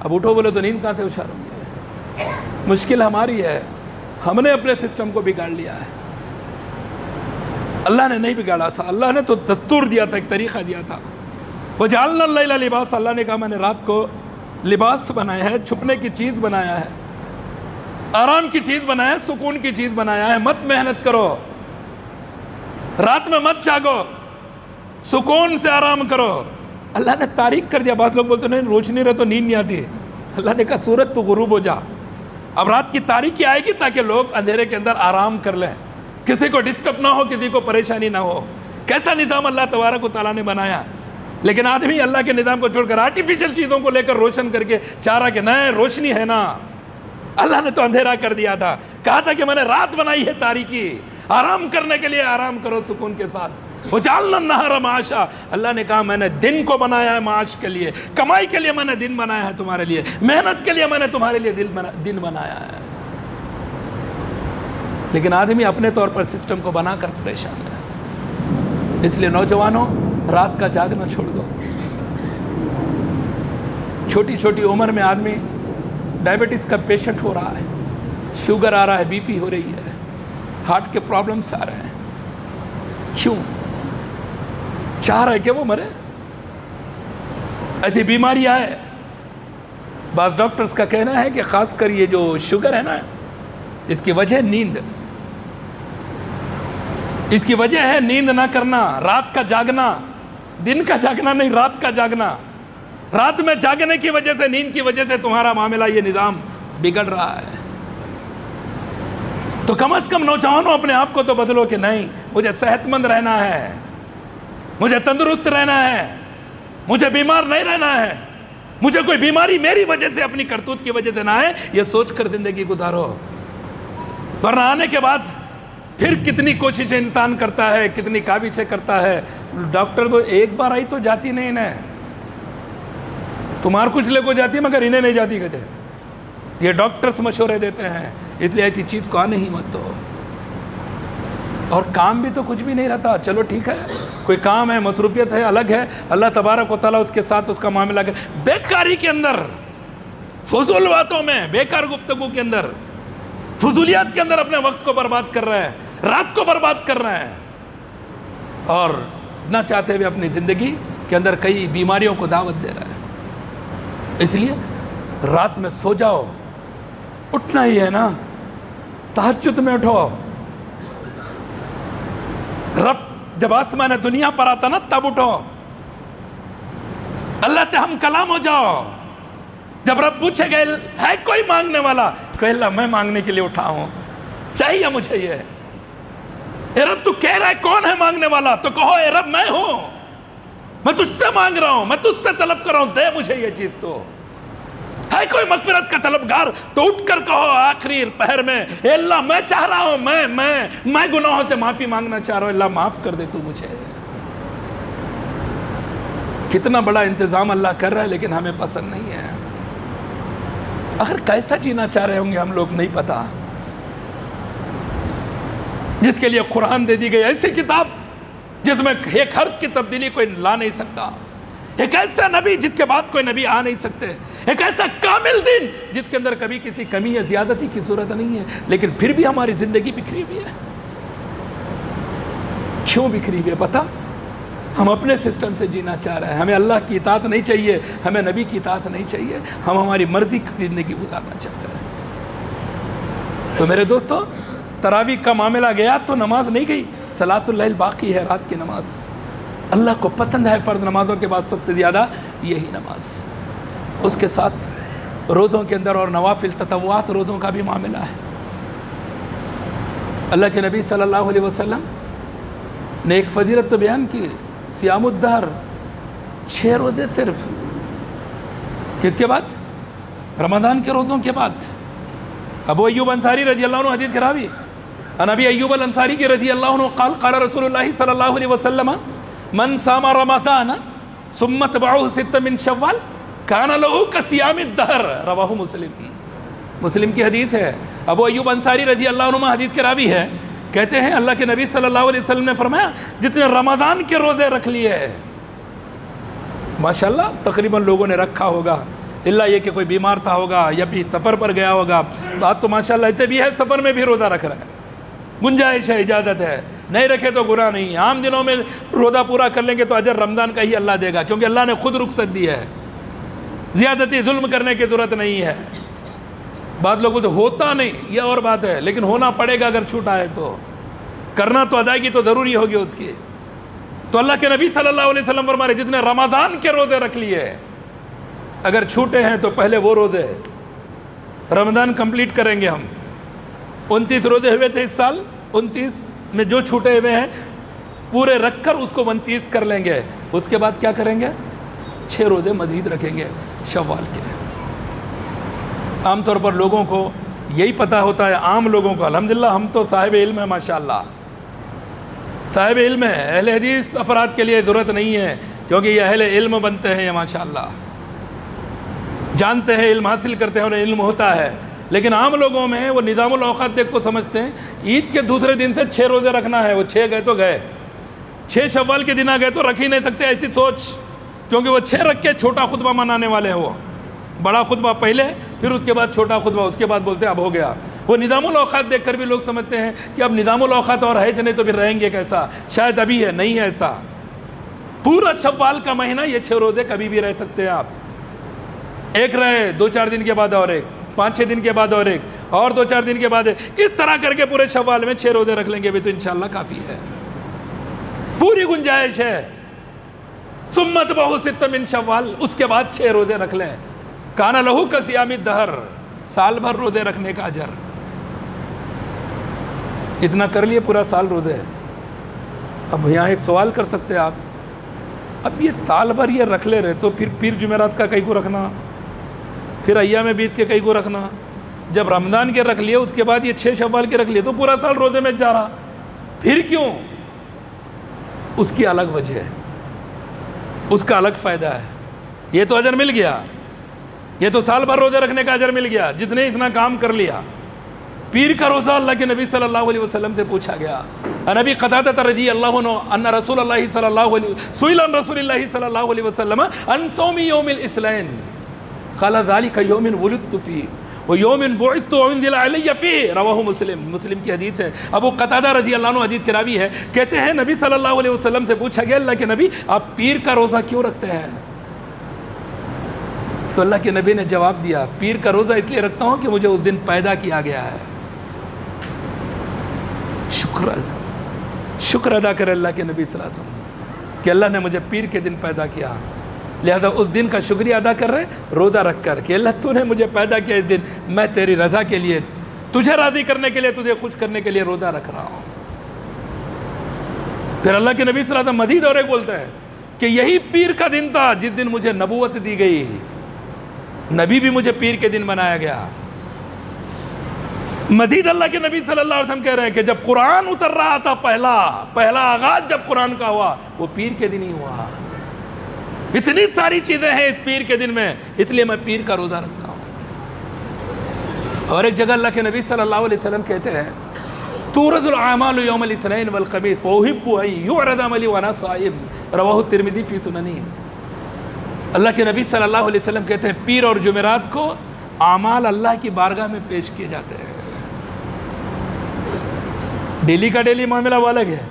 اب اٹھو بولے تو نیند کہاں سے ہوشیار ہوگی؟ مشکل ہماری ہے، ہم نے اپنے سسٹم کو بگاڑ لیا ہے۔ اللہ نے نہیں بگاڑا تھا، اللہ نے تو دستور دیا تھا، ایک طریقہ دیا تھا۔ وَجَعَلْنَا اللَّيْلَ لِبَاسًا، اللہ نے کہا میں نے رات کو لباس بنایا ہے، چھپنے کی چیز بنایا ہے، آرام کی چیز بنایا ہے، سکون کی چیز بنایا ہے۔ مت محنت کرو، رات میں مت جاگو، سکون سے آرام کرو۔ اللہ نے تاریک کر دیا۔ بعض لوگ بولتے نہیں روشنی رہے تو نیند نہیں آتی، اللہ نے کہا سورج تو غروب ہو جا، اب رات کی تاریکی آئے گی تاکہ لوگ اندھیرے کے اندر آرام کر لیں، کسی کو ڈسٹرب نہ ہو، کسی کو پریشانی نہ ہو۔ کیسا نظام اللہ تبارک و تعالیٰ نے بنایا، لیکن آدمی اللہ کے نظام کو چھوڑ کر آرٹیفیشل چیزوں کو لے کر روشن کر کے چاہ رہا کہ نہیں روشنی ہے نا۔ اللہ نے تو اندھیرا کر دیا تھا، کہا تھا کہ میں نے رات بنائی ہے تاریکی، آرام کرنے کے لیے، آرام کرو سکون کے ساتھ۔ وَجَعَلْنَا النَّهَارَ مَعَاشًا، اللہ نے کہا میں نے دن کو بنایا ہے معاش کے لیے، کمائی کے لیے میں نے دن بنایا ہے تمہارے لیے، محنت کے لیے میں نے تمہارے لیے دن بنایا ہے۔ لیکن آدمی اپنے طور پر سسٹم کو بنا کر پریشان ہے۔ اس لیے نوجوانوں رات کا جاگنا چھوڑ دو۔ چھوٹی چھوٹی عمر میں آدمی ڈائبٹیز کا پیشنٹ ہو رہا ہے، شوگر آ رہا ہے، بی پی ہو رہی ہے، ہارٹ کے پرابلمس آ رہے ہیں۔ کیوں؟ چاہ رہے کہ وہ مرے، ایسی بیماری آئے۔ بعض ڈاکٹرز کا کہنا ہے کہ خاص کر یہ جو شوگر ہے نا، اس کی وجہ نیند، اس کی وجہ ہے نیند نہ کرنا، رات کا جاگنا، دن کا جاگنا نہیں، رات کا جاگنا۔ رات میں جاگنے کی وجہ سے، نیند کی وجہ سے تمہارا معاملہ، یہ نظام بگڑ رہا ہے۔ تو کم از کم نوجوانوں اپنے آپ کو تو بدلو کہ نہیں، مجھے صحت مند رہنا ہے، مجھے تندرست رہنا ہے، مجھے بیمار نہیں رہنا ہے، مجھے کوئی بیماری میری وجہ سے، اپنی کرتوت کی وجہ سے نہ آئے، یہ سوچ کر زندگی گزارو۔ ورنہ آنے کے بعد پھر کتنی کوششیں انسان کرتا ہے، کتنی کاوشیں کرتا ہے، ڈاکٹر کو ایک بار آئی تو جاتی نہیں انہیں، تمہار کچھ لے کو جاتی ہے مگر انہیں نہیں جاتی کہتے۔ یہ ڈاکٹرز مشورے دیتے ہیں، اس لیے ایسی چیز کو آنے ہی مت دو۔ اور کام بھی تو کچھ بھی نہیں رہتا، چلو ٹھیک ہے کوئی کام ہے، مصروفیت ہے، الگ ہے، اللہ تبارک و تعالیٰ اس کے ساتھ اس کا معاملہ کر۔ بیکاری کے اندر، فضول باتوں میں، بیکار گفتگو کے اندر، فضولیات کے اندر اپنے وقت کو برباد کر رہے ہیں، رات کو برباد کر رہے ہیں، اور نہ چاہتے ہوئے اپنی زندگی کے اندر کئی بیماریوں کو دعوت دے رہے ہیں۔ اس لیے رات میں سو جاؤ، اٹھنا ہی ہے نا، تہجد میں اٹھو۔ رب جب آسمان دنیا پر آتا نا تب اٹھو، اللہ سے ہم کلام ہو جاؤ۔ جب رب پوچھے گئے ہے کوئی مانگنے والا، کہ اللہ میں مانگنے کے لیے اٹھا ہوں، چاہیے مجھے یہ۔ اے رب تو کہہ رہا ہے کون ہے مانگنے والا، تو کہو اے رب میں ہوں، میں تجھ سے مانگ رہا ہوں، میں تجھ سے طلب کر رہا ہوں، دے مجھے یہ چیز۔ تو ہے کوئی مغفرت کا طلبگار تو اٹھ کر کہو آخری پہر میں، اے اللہ میں چاہ رہا ہوں، میں گناہوں سے معافی مانگنا چاہ رہا ہوں، اللہ معاف کر دے تو مجھے۔ کتنا بڑا انتظام اللہ کر رہا ہے، لیکن ہمیں پسند نہیں ہے۔ آخر کیسا جینا چاہ رہے ہوں گے ہم لوگ نہیں پتا۔ جس کے لیے قرآن دے دی گئی، ایسی کتاب جس میں ایک حرف کی تبدیلی کوئی لا نہیں سکتا، ایک ایسا نبی جس کے بعد کوئی نبی آ نہیں سکتے، ایک ایسا کامل دین جس کے اندر کبھی کسی کمی یا زیادتی کی صورت نہیں ہے، لیکن پھر بھی ہماری زندگی بکھری ہوئی ہے۔ کیوں بکھری ہوئی ہے پتہ؟ ہم اپنے سسٹم سے جینا چاہ رہے ہیں، ہمیں اللہ کی اطاعت نہیں چاہیے، ہمیں نبی کی اطاعت نہیں چاہیے، ہم ہماری مرضی کی زندگی گزارنا چاہ رہے ہیں۔ تو میرے دوستو، تراویح کا معاملہ گیا تو نماز نہیں گئی، صلاۃ اللیل باقی ہے، رات کی نماز اللہ کو پسند ہے، فرض نمازوں کے بعد سب سے زیادہ یہی نماز۔ اس کے ساتھ روزوں کے اندر اور نوافل تطوعات روزوں کا بھی معاملہ ہے۔ اللہ کے نبی صلی اللہ علیہ وسلم نے ایک فضیلت تو بیان کی، صیام الدہر، 6 روزے صرف، کس کے بعد؟ رمضان کے روزوں کے بعد۔ ابو ایوب انصاری رضی اللہ عنہ حدیث کے راوی، عن ابی ایوب الانصاری کی رضی اللہ عنہ قال قال رسول اللہ صلی اللہ علیہ وسلم من صام رمضان ثم تبعه 6 من شوال كان له كصيام الدهر، رواہ مسلم۔ مسلم کی حدیث ہے، ابو ایوب انصاری رضی اللہ عنہ حدیث کے راوی ہے، کہتے ہیں اللہ کے نبی صلی اللہ علیہ وسلم نے فرمایا جس نے رمضان کے روزے رکھ لیے، ماشاءاللہ تقریباً لوگوں نے رکھا ہوگا، اللہ یہ کہ کوئی بیمار تھا ہوگا یا بھی سفر پر گیا ہوگا، بات تو ماشاءاللہ ایسے بھی ہے، سفر میں بھی روزہ رکھ رہا ہے، گنجائش ہے، اجازت ہے، نہیں رکھے تو گناہ نہیں۔ عام دنوں میں روزہ پورا کر لیں گے تو اجر رمضان کا ہی اللہ دے گا، کیونکہ اللہ نے خود رخصت دی ہے، زیادتی ظلم کرنے کی ضرورت نہیں ہے۔ بعض لوگوں سے ہوتا نہیں، یہ اور بات ہے، لیکن ہونا پڑے گا اگر چھوٹا ہے تو، کرنا تو ادائیگی تو ضروری ہوگی اس کی۔ تو اللہ کے نبی صلی اللہ علیہ وسلم فرمائے جس نے رمضان کے روزے رکھ لیے، اگر چھوٹے ہیں تو پہلے وہ روزے رمضان کمپلیٹ کریں گے ہم۔ 29 روزے ہوئے تھے اس سال، 29 میں جو چھوٹے ہوئے ہیں پورے رکھ کر اس کو 29 کر لیں گے، اس کے بعد کیا کریں گے؟ 6 روزے مزید رکھیں گے شوال کے۔ عام طور پر لوگوں کو یہی پتہ ہوتا ہے، عام لوگوں کو، الحمدللہ ہم تو صاحب علم ہیں ماشاءاللہ، صاحب علم ہے، اہل حدیث افراد کے لیے ضرورت نہیں ہے، کیونکہ یہ اہل علم بنتے ہیں ماشاءاللہ، جانتے ہیں، علم حاصل کرتے ہیں، انہیں علم ہوتا ہے۔ لیکن عام لوگوں میں وہ نظام الاوقات دیکھ کو سمجھتے ہیں عید کے دوسرے دن سے 6 روزے رکھنا ہے، وہ 6 گئے تو گئے، 6 شوال کے دن آ گئے تو رکھ ہی نہیں سکتے، ایسی سوچ، کیونکہ وہ 6 رکھ کے چھوٹا خطبہ منانے والے ہیں، وہ بڑا خطبہ پہلے، پھر اس کے بعد چھوٹا خطبہ، اس کے بعد بولتے ہیں اب ہو گیا۔ وہ نظام الاوقات دیکھ کر بھی لوگ سمجھتے ہیں کہ اب نظام الاوقات اور ہے نہیں تو پھر رہیں گے کیسا، شاید ابھی ہے، نہیں ہے ایسا، پورا شوال کا مہینہ یہ 6 روزے کبھی بھی رہ سکتے ہیں آپ، ایک رہے 2-4 دن کے بعد اور ایک، 5-6 دن کے بعد اور ایک، اور 2-4 دن کے بعد ایک، اس طرح کر کے پورے شوال میں 6 روزے رکھ لیں گے بھی تو انشاءاللہ کافی ہے، پوری گنجائش ہے۔ سمت بہو 6 من شوال، اس کے بعد 6 روزے رکھ لیں، کانا لہو کا صیام الدہر، سال بھر روزے رکھنے کا اجر۔ اتنا کر لیے پورا سال روزے۔ اب یہاں ایک سوال کر سکتے ہیں آپ، اب یہ سال بھر یہ رکھ لے رہے تو پھر پیر جمعرات کا کئی کو رکھنا، پھر ایام بیت کے کئی کو رکھنا، جب رمضان کے رکھ لیے اس کے بعد یہ 6 شوال کے رکھ لیے تو پورا سال روزے میں جا رہا، پھر کیوں؟ اس کی الگ وجہ ہے، اس کا الگ فائدہ ہے۔ یہ تو اجر مل گیا، یہ تو سال بھر روزے رکھنے کا اجر مل گیا جس نے اتنا کام کر لیا۔ پیر کا روزہ اللہ کے نبی صلی اللہ علیہ وسلم سے پوچھا گیا، نبی قتادہ رضی اللہ عنہ ان رسول اللہ صلی اللہ علیہ سئل عن رسول اللہ صلی اللہ علیہ وسلم عن صوم یوم الاثنین قال ذلك یوم ولدت فیہ ویوم بعثت وانزل علی فیہ، رواہ مسلم، مسلم کی حدیث ہے۔ ابو قتادہ رضی اللہ عنہ حدیث کے راوی ہے، کہتے ہیں نبی صلی اللہ علیہ وسلم سے پوچھا گیا اللہ کے نبی آپ پیر کا روزہ کیوں رکھتے ہیں؟ تو اللہ کے نبی نے جواب دیا پیر کا روزہ اس لیے رکھتا ہوں کہ مجھے اس دن پیدا کیا گیا ہے۔ شکر ادا کرے اللہ کے نبی صلی اللہ علیہ وسلم کہ اللہ نے مجھے پیر کے دن پیدا کیا، لہذا اس دن کا شکریہ ادا کر رہے روزہ رکھ کر کہ اللہ تو نے مجھے پیدا کیا اس دن، میں تیری رضا کے لیے، تجھے راضی کرنے کے لیے، تجھے خوش کرنے کے لیے روزہ رکھ رہا ہوں۔ پھر اللہ کے نبی صلی اللہ علیہ وسلم مزید اور ایک بولتے ہیں کہ یہی پیر کا دن تھا جس دن مجھے نبوت دی گئی، نبی بھی مجھے پیر کے دن بنایا گیا۔ مزید اللہ کے نبی صلی اللہ علیہ وسلم کہہ رہے ہیں کہ جب قرآن اتر رہا تھا، پہلا آغاز جب قرآن کا ہوا وہ پیر کے دن ہی ہوا۔ اتنی ساری چیزیں ہیں اس پیر کے دن میں، اس لیے میں پیر کا روزہ رکھتا ہوں۔ اور ایک جگہ اللہ کے نبی صلی اللہ علیہ وسلم کہتے ہیں تورد الاعمال یوم الاثنین والخمیس فاحب ان یعرض عملی وانا صائم، رواہ الترمذی فی سننہ۔ اللہ کے نبی صلی اللہ علیہ وسلم کہتے ہیں پیر اور جمعرات کو اعمال اللہ کی بارگاہ میں پیش کیے جاتے ہیں۔ ڈیلی کا ڈیلی معاملہ وہ الگ ہے،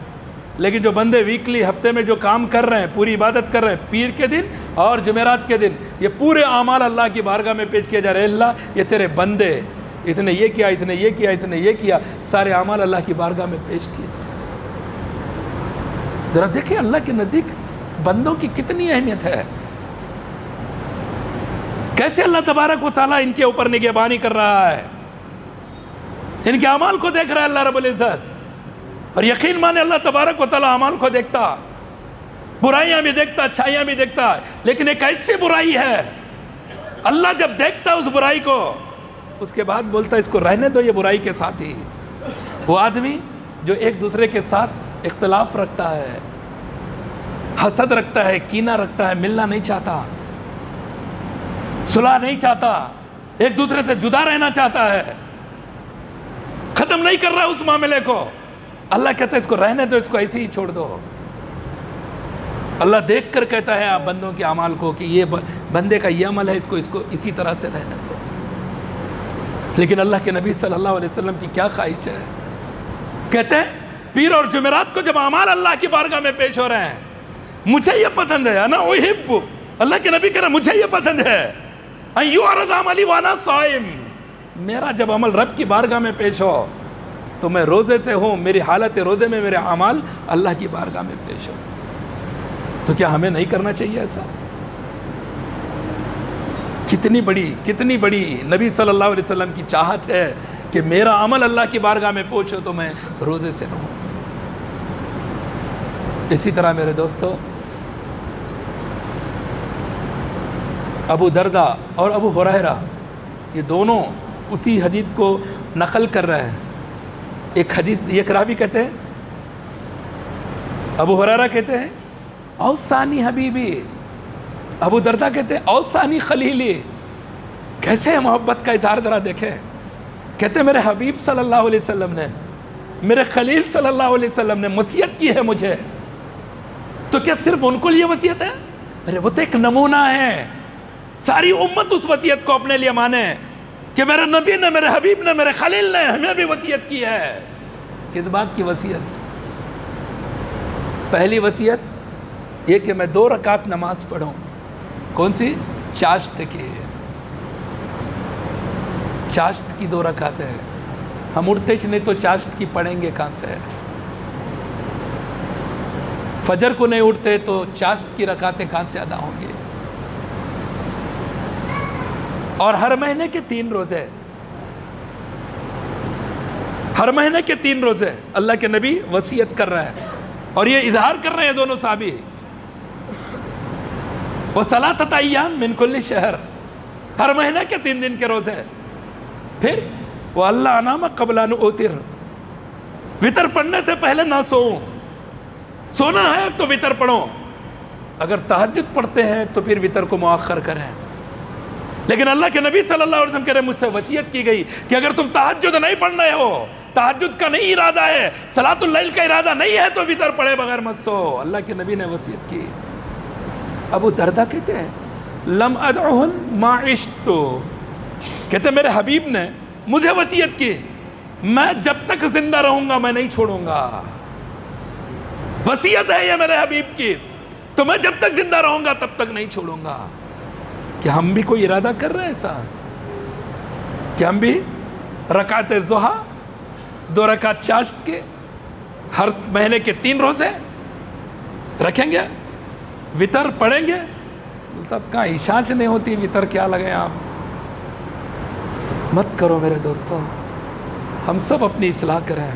لیکن جو بندے ویکلی ہفتے میں جو کام کر رہے ہیں، پوری عبادت کر رہے ہیں، پیر کے دن اور جمعرات کے دن یہ پورے اعمال اللہ کی بارگاہ میں پیش کیے جا رہے ہیں۔ اللہ یہ تیرے بندے، اس نے یہ کیا، اس نے یہ کیا، اس نے یہ کیا، سارے اعمال اللہ کی بارگاہ میں پیش کیے۔ ذرا دیکھیں اللہ کے نزدیک بندوں کی کتنی اہمیت ہے، کیسے اللہ تبارک و تعالیٰ ان کے اوپر نگہبانی کر رہا ہے، ان کے اعمال کو دیکھ رہا ہے اللہ رب العزت۔ اور یقین مانے اللہ تبارک و تعالیٰ اعمال کو دیکھتا، برائیاں بھی دیکھتا، اچھائیاں بھی دیکھتا، لیکن ایک ایسی برائی ہے اللہ جب دیکھتا اس برائی کو اس کے بعد بولتا اس کو رہنے دو یہ برائی کے ساتھ ہی۔ وہ آدمی جو ایک دوسرے کے ساتھ اختلاف رکھتا ہے، حسد رکھتا ہے، کینہ رکھتا ہے، ملنا نہیں چاہتا، صلح نہیں چاہتا، ایک دوسرے سے جدا رہنا چاہتا ہے، ختم نہیں کر رہا اس معاملے کو، اللہ کہتا ہے اس کو رہنے دو، اس کو ایسے ہی چھوڑ دو۔ اللہ دیکھ کر کہتا ہے آپ بندوں کے اعمال کو کہ یہ بندے کا یہ عمل ہے، اس کو اسی طرح سے رہنے دو۔ لیکن اللہ کے نبی صلی اللہ علیہ وسلم کی کیا خواہش ہے، کہتے ہیں پیر اور جمعرات کو جب اعمال اللہ کی بارگاہ میں پیش ہو رہے ہیں، مجھے یہ پسند ہے، انا احب، اللہ کے نبی کہہ رہے ہیں مجھے یہ پسند ہے ان یعرض عملی وانا صائم، میرا جب عمل رب کی بارگاہ میں پیش ہو تو میں روزے سے ہوں، میری حالت روزے میں میرے اعمال اللہ کی بارگاہ میں پیش ہو۔ تو کیا ہمیں نہیں کرنا چاہیے ایسا؟ کتنی بڑی نبی صلی اللہ علیہ وسلم کی چاہت ہے کہ میرا عمل اللہ کی بارگاہ میں پہنچے تو میں روزے سے رہوں۔ اسی طرح میرے دوستو ابو دردہ اور ابو ہریرہ یہ دونوں اسی حدیث کو نقل کر رہے ہیں۔ ایک حدیث ایک راوی کہتے ہیں، ابو ہریرہ کہتے ہیں اوصانی حبیبی، ابو دردہ کہتے ہیں اوصانی خلیلی۔ کیسے محبت کا اظہار ذرا دیکھیں، کہتے ہیں میرے حبیب صلی اللہ علیہ وسلم نے، میرے خلیل صلی اللہ علیہ وسلم نے وصیت کی ہے مجھے، تو کیا صرف ان کو لیے وصیت ہے؟ ارے وہ تو ایک نمونہ ہے، ساری امت اس وصیت کو اپنے لیے مانے کہ میرے نبی نے، میرے حبیب نے، میرے خلیل نے ہمیں بھی وصیت کی ہے۔ کس بات کی وصیت؟ پہلی وصیت یہ کہ میں 2 رکعت نماز پڑھوں۔ کون سی؟ چاشت کی، چاشت کی 2 رکعتیں ہیں۔ ہم اٹھتے ہی نہیں تو چاشت کی پڑھیں گے کہاں سے؟ فجر کو نہیں اٹھتے تو چاشت کی رکعتیں کہاں سے ادا ہوں گی؟ اور ہر مہینے کے 3 روزے، ہر مہینے کے 3 روزے اللہ کے نبی وصیت کر رہے ہیں، اور یہ اظہار کر رہے ہیں دونوں صحابی۔ وَثَلَاثَةَ أَيَّامٍ مِّن كُلِّ شَهْرٍ، ہر مہینے کے 3 دن کے روزے۔ پھر وَأَلَّا أَنَامَ قَبْلَ أَنْ أُوتِرَ، وتر پڑھنے سے پہلے نہ سوؤں، سونا ہے تو وتر پڑھو، اگر تہجد پڑھتے ہیں تو پھر وتر کو مؤخر کریں۔ لیکن اللہ کے نبی صلی اللہ علیہ وسلم کہہ رہے مجھ سے وصیت کی گئی کہ اگر تم تہجد نہیں پڑھ رہے ہو، تہجد کا نہیں ارادہ ہے، صلاۃ اللیل کا ارادہ نہیں ہے، تو وتر پڑھے بغیر مت سو۔ اللہ کے نبی نے وصیت کی۔ ابو دردہ کہتے ہیں لم ادعہن ما عشت، کہتے ہیں میرے حبیب نے مجھے وصیت کی میں جب تک زندہ رہوں گا میں نہیں چھوڑوں گا۔ وصیت ہے یہ میرے حبیب کی، تو میں جب تک زندہ رہوں گا تب تک نہیں چھوڑوں گا۔ کہ ہم بھی کوئی ارادہ کر رہے ہیں ایسا کہ ہم بھی رکعت ضحیٰ 2 رکعت چاشت کے ہر مہینے کے 3 روزے رکھیں گے، وتر پڑھیں گے؟ سب کا عشاء نہیں ہوتی، وتر کیا لگے آپ؟ مت کرو میرے دوستو، ہم سب اپنی اصلاح کریں۔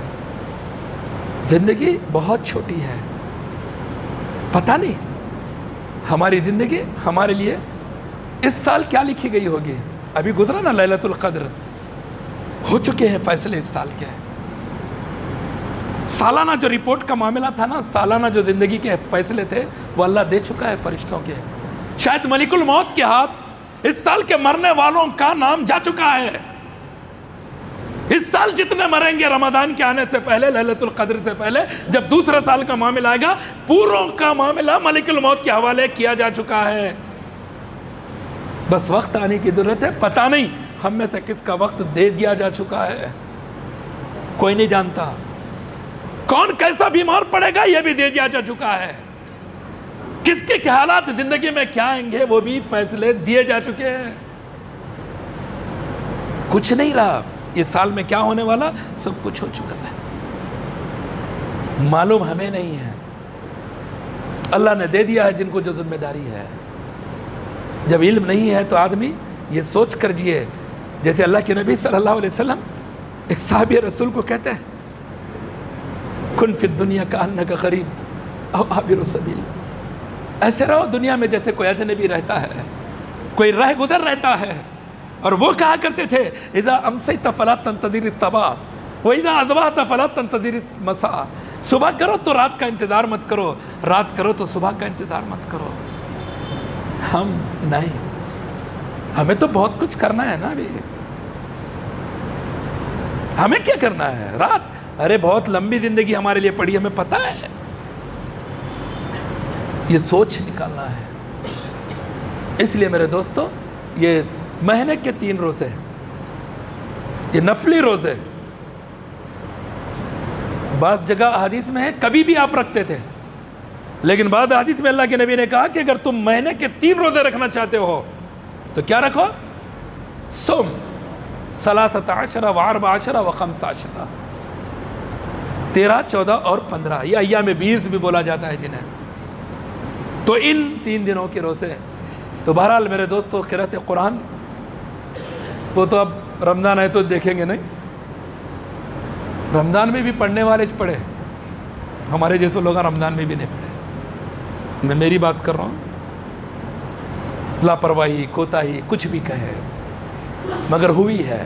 زندگی بہت چھوٹی ہے، پتہ نہیں ہماری زندگی ہمارے لیے اس سال کیا لکھی گئی ہوگی۔ ابھی گزرا نا لیلۃ القدر، ہو چکے ہیں فیصلے اس سال کے۔ سالانہ جو رپورٹ کا معاملہ تھا نا، سالانہ جو زندگی کے فیصلے تھے وہ اللہ دے چکا ہے فرشتوں کے۔ شاید ملک الموت کے ہاتھ اس سال کے مرنے والوں کا نام جا چکا ہے۔ اس سال جتنے مریں گے رمضان کے آنے سے پہلے، لیلۃ القدر سے پہلے، جب دوسرا سال کا معاملہ آئے گا، پوروں کا معاملہ ملک الموت کے حوالے کیا جا چکا ہے. بس وقت آنے کی ضرورت ہے. پتہ نہیں ہم میں سے کس کا وقت دے دیا جا چکا ہے، کوئی نہیں جانتا. کون کیسا بیمار پڑے گا یہ بھی دے دیا جا چکا ہے. کس کے حالات زندگی میں کیا آئیں گے وہ بھی فیصلے دیے جا چکے ہیں. کچھ نہیں رہا. اس سال میں کیا ہونے والا سب کچھ ہو چکا ہے. معلوم ہمیں نہیں ہے، اللہ نے دے دیا ہے جن کو جو ذمہ داری ہے. جب علم نہیں ہے تو آدمی یہ سوچ کر جیے، جیسے اللہ کے نبی صلی اللہ علیہ وسلم ایک صحابی رسول کو کہتے ہیں، کن فی الدنیا کأنک غریب او عابر السبیل. ایسے رہو دنیا میں جیسے کوئی اجنبی رہتا ہے، کوئی راہ گزر رہتا ہے. اور وہ کہا کرتے تھے اذا امسیت فلا تنتظر الصباح واذا اصبحت فلا تنتظر المساء. صبح کرو تو رات کا انتظار مت کرو، رات کرو تو صبح کا انتظار مت کرو. ہم نہیں، ہمیں تو بہت کچھ کرنا ہے نا. ابھی ہمیں کیا کرنا ہے؟ رات، ارے بہت لمبی زندگی ہمارے لیے پڑی، ہمیں پتہ ہے. یہ سوچ نکالنا ہے. اس لیے میرے دوستو، یہ مہینے کے 3 روزے، یہ نفلی روزے، بعض جگہ حدیث میں ہے کبھی بھی آپ رکھتے تھے، لیکن بعض حدیث میں اللہ کے نبی نے کہا کہ اگر تم مہینے کے 3 روزے رکھنا چاہتے ہو تو کیا رکھو؟ سم 13 و14 و 15، 13، 14 اور 15، یہ ایام 20 بھی بولا جاتا ہے جنہیں. تو ان 3 دنوں کے روزے. تو بہرحال میرے دوستو، قرأت قرآن وہ تو اب رمضان ہے تو دیکھیں گے نہیں. رمضان میں بھی پڑھنے والے پڑھے، ہمارے جیسے لوگ رمضان میں بھی نہیں پڑھے. میں میری بات کر رہا ہوں. لاپرواہی، کوتاہی کچھ بھی کہے، مگر ہوئی ہے،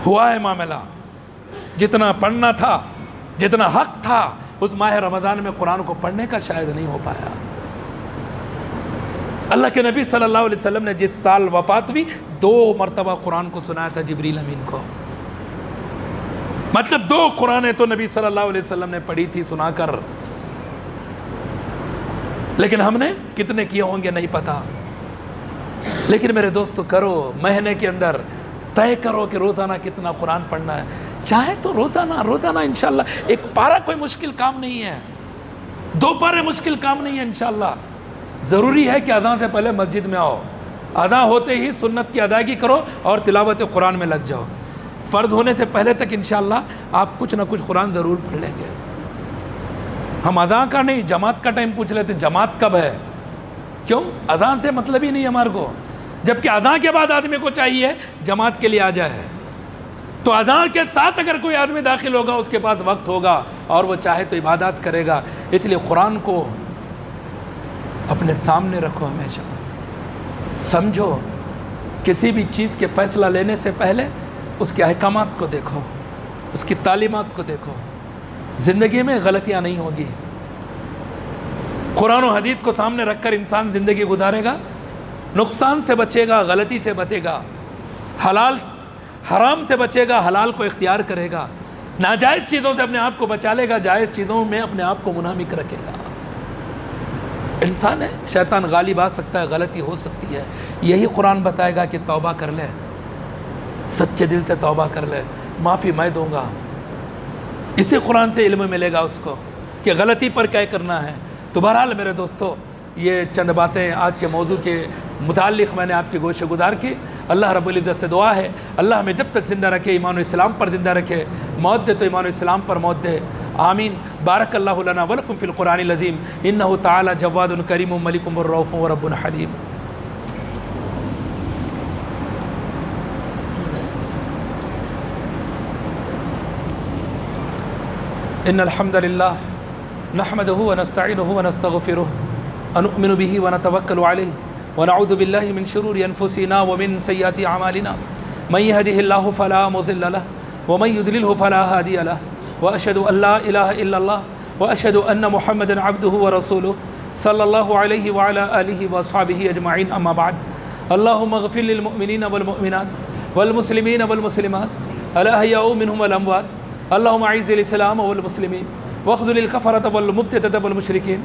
ہوا ہے معاملہ. جتنا پڑھنا تھا، جتنا حق تھا اس ماہ رمضان میں قرآن کو پڑھنے کا شاید نہیں ہو پایا. اللہ کے نبی صلی اللہ علیہ وسلم نے جس سال وفات ہوئی 2 مرتبہ قرآن کو سنایا تھا جبریل امین کو. مطلب 2 قرآنیں تو نبی صلی اللہ علیہ وسلم نے پڑھی تھی سنا کر. لیکن ہم نے کتنے کیے ہوں گے نہیں پتا. لیکن میرے دوستو، کرو مہینے کے اندر طے کرو کہ روزانہ کتنا قرآن پڑھنا ہے. چاہے تو روزانہ انشاءاللہ 1 پارہ کوئی مشکل کام نہیں ہے، 2 پارے مشکل کام نہیں ہے انشاءاللہ. ضروری ہے کہ اذان سے پہلے مسجد میں آؤ، اذان ہوتے ہی سنت کی ادائیگی کرو اور تلاوت قرآن میں لگ جاؤ. فرض ہونے سے پہلے تک انشاءاللہ آپ کچھ نہ کچھ قرآن ضرور پڑھ لیں گے. ہم اذان کا نہیں، جماعت کا ٹائم پوچھ لیتے، جماعت کب ہے؟ کیوں؟ اذان سے مطلب ہی نہیں ہمارے کو. جبکہ اذان کے بعد آدمی کو چاہیے جماعت کے لیے آ جائے. تو اذان کے ساتھ اگر کوئی آدمی داخل ہوگا اس کے پاس وقت ہوگا اور وہ چاہے تو عبادات کرے گا. اس لیے قرآن کو اپنے سامنے رکھو، ہمیشہ سمجھو. کسی بھی چیز کے فیصلہ لینے سے پہلے اس کے احکامات کو دیکھو، اس کی تعلیمات کو دیکھو. زندگی میں غلطیاں نہیں ہوگی. قرآن و حدیث کو سامنے رکھ کر انسان زندگی گزارے گا، نقصان سے بچے گا، غلطی سے بچے گا، حلال حرام سے بچے گا، حلال کو اختیار کرے گا، ناجائز چیزوں سے اپنے آپ کو بچا لے گا، جائز چیزوں میں اپنے آپ کو منہمک رکھے گا. انسان ہے، شیطان غالب آ سکتا ہے، غلطی ہو سکتی ہے. یہی قرآن بتائے گا کہ توبہ کر لے، سچے دل سے توبہ کر لے، معافی میں دوں گا. اسی قرآن سے علم ملے گا اس کو کہ غلطی پر کیا کرنا ہے. تو بہرحال میرے دوستو، یہ چند باتیں آج کے موضوع کے متعلق میں نے آپ کی گوشہ گزار کی. اللہ رب العزت سے دعا ہے اللہ ہمیں جب تک زندہ رکھے ایمان و اسلام پر زندہ رکھے، موت دے تو ایمان و اسلام پر موت دے. آمین. بارک اللہ لنا ولکم فی القرآن العظیم انہ تعالی جواد کریم ملک الرؤوف ورب حلیم. ان الحمد للہ نحمده ونستعینه ونستغفره ونؤمن به ونتوکل علیہ ونعوذ باللہ من شرور انفسنا ومن سیئات اعمالنا من يهده الله فلا مضل له ومن يضلله فلا هادي له واشهد ان لا اله الا الله واشهد ان محمدا عبده ورسوله صلى الله عليه وعلى اله واصحابه اجمعين. اما بعد، اللهم اغفر للمؤمنين والمؤمنات والمسلمين والمسلمات الأحياء منهم والأموات اللهم أعز الإسلام والمسلمين واخذل الكفرة والمبتدة والمشركين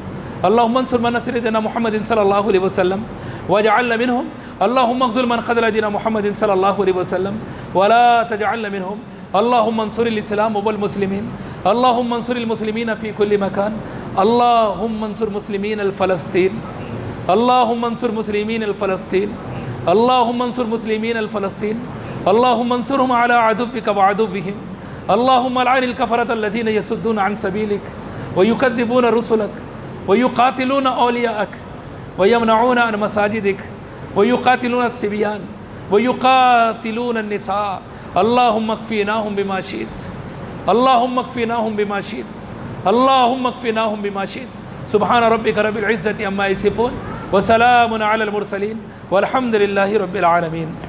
اللهم انصر من نصر دين محمد صلى الله عليه وسلم واجعلنا منهم اللهم اخذل من خذل دين محمد صلى الله عليه وسلم ولا تجعلنا منهم اللهم انصر الإسلام والمسلمين اللهم انصر المسلمين في كل مكان اللهم انصر مسلمين الفلسطين اللهم انصر مسلمين الفلسطين اللهم انصر مسلمين الفلسطين اللهم انصرهم على عدوك وعدوهم اللهم لعن الكفرة الذين يصدون عن سبيلك ويكذبون رسلك ويقاتلون أولياءك ويمنعون عن مساجدك ويقاتلون الصبيان ويقاتلون النساء اللهم اكفيناهم بما شئت اللهم اكفيناهم بما شئت اللهم اكفيناهم بما شئت سبحان ربك رب العزة عما يصفون وسلام على المرسلين والحمد لله رب العالمين.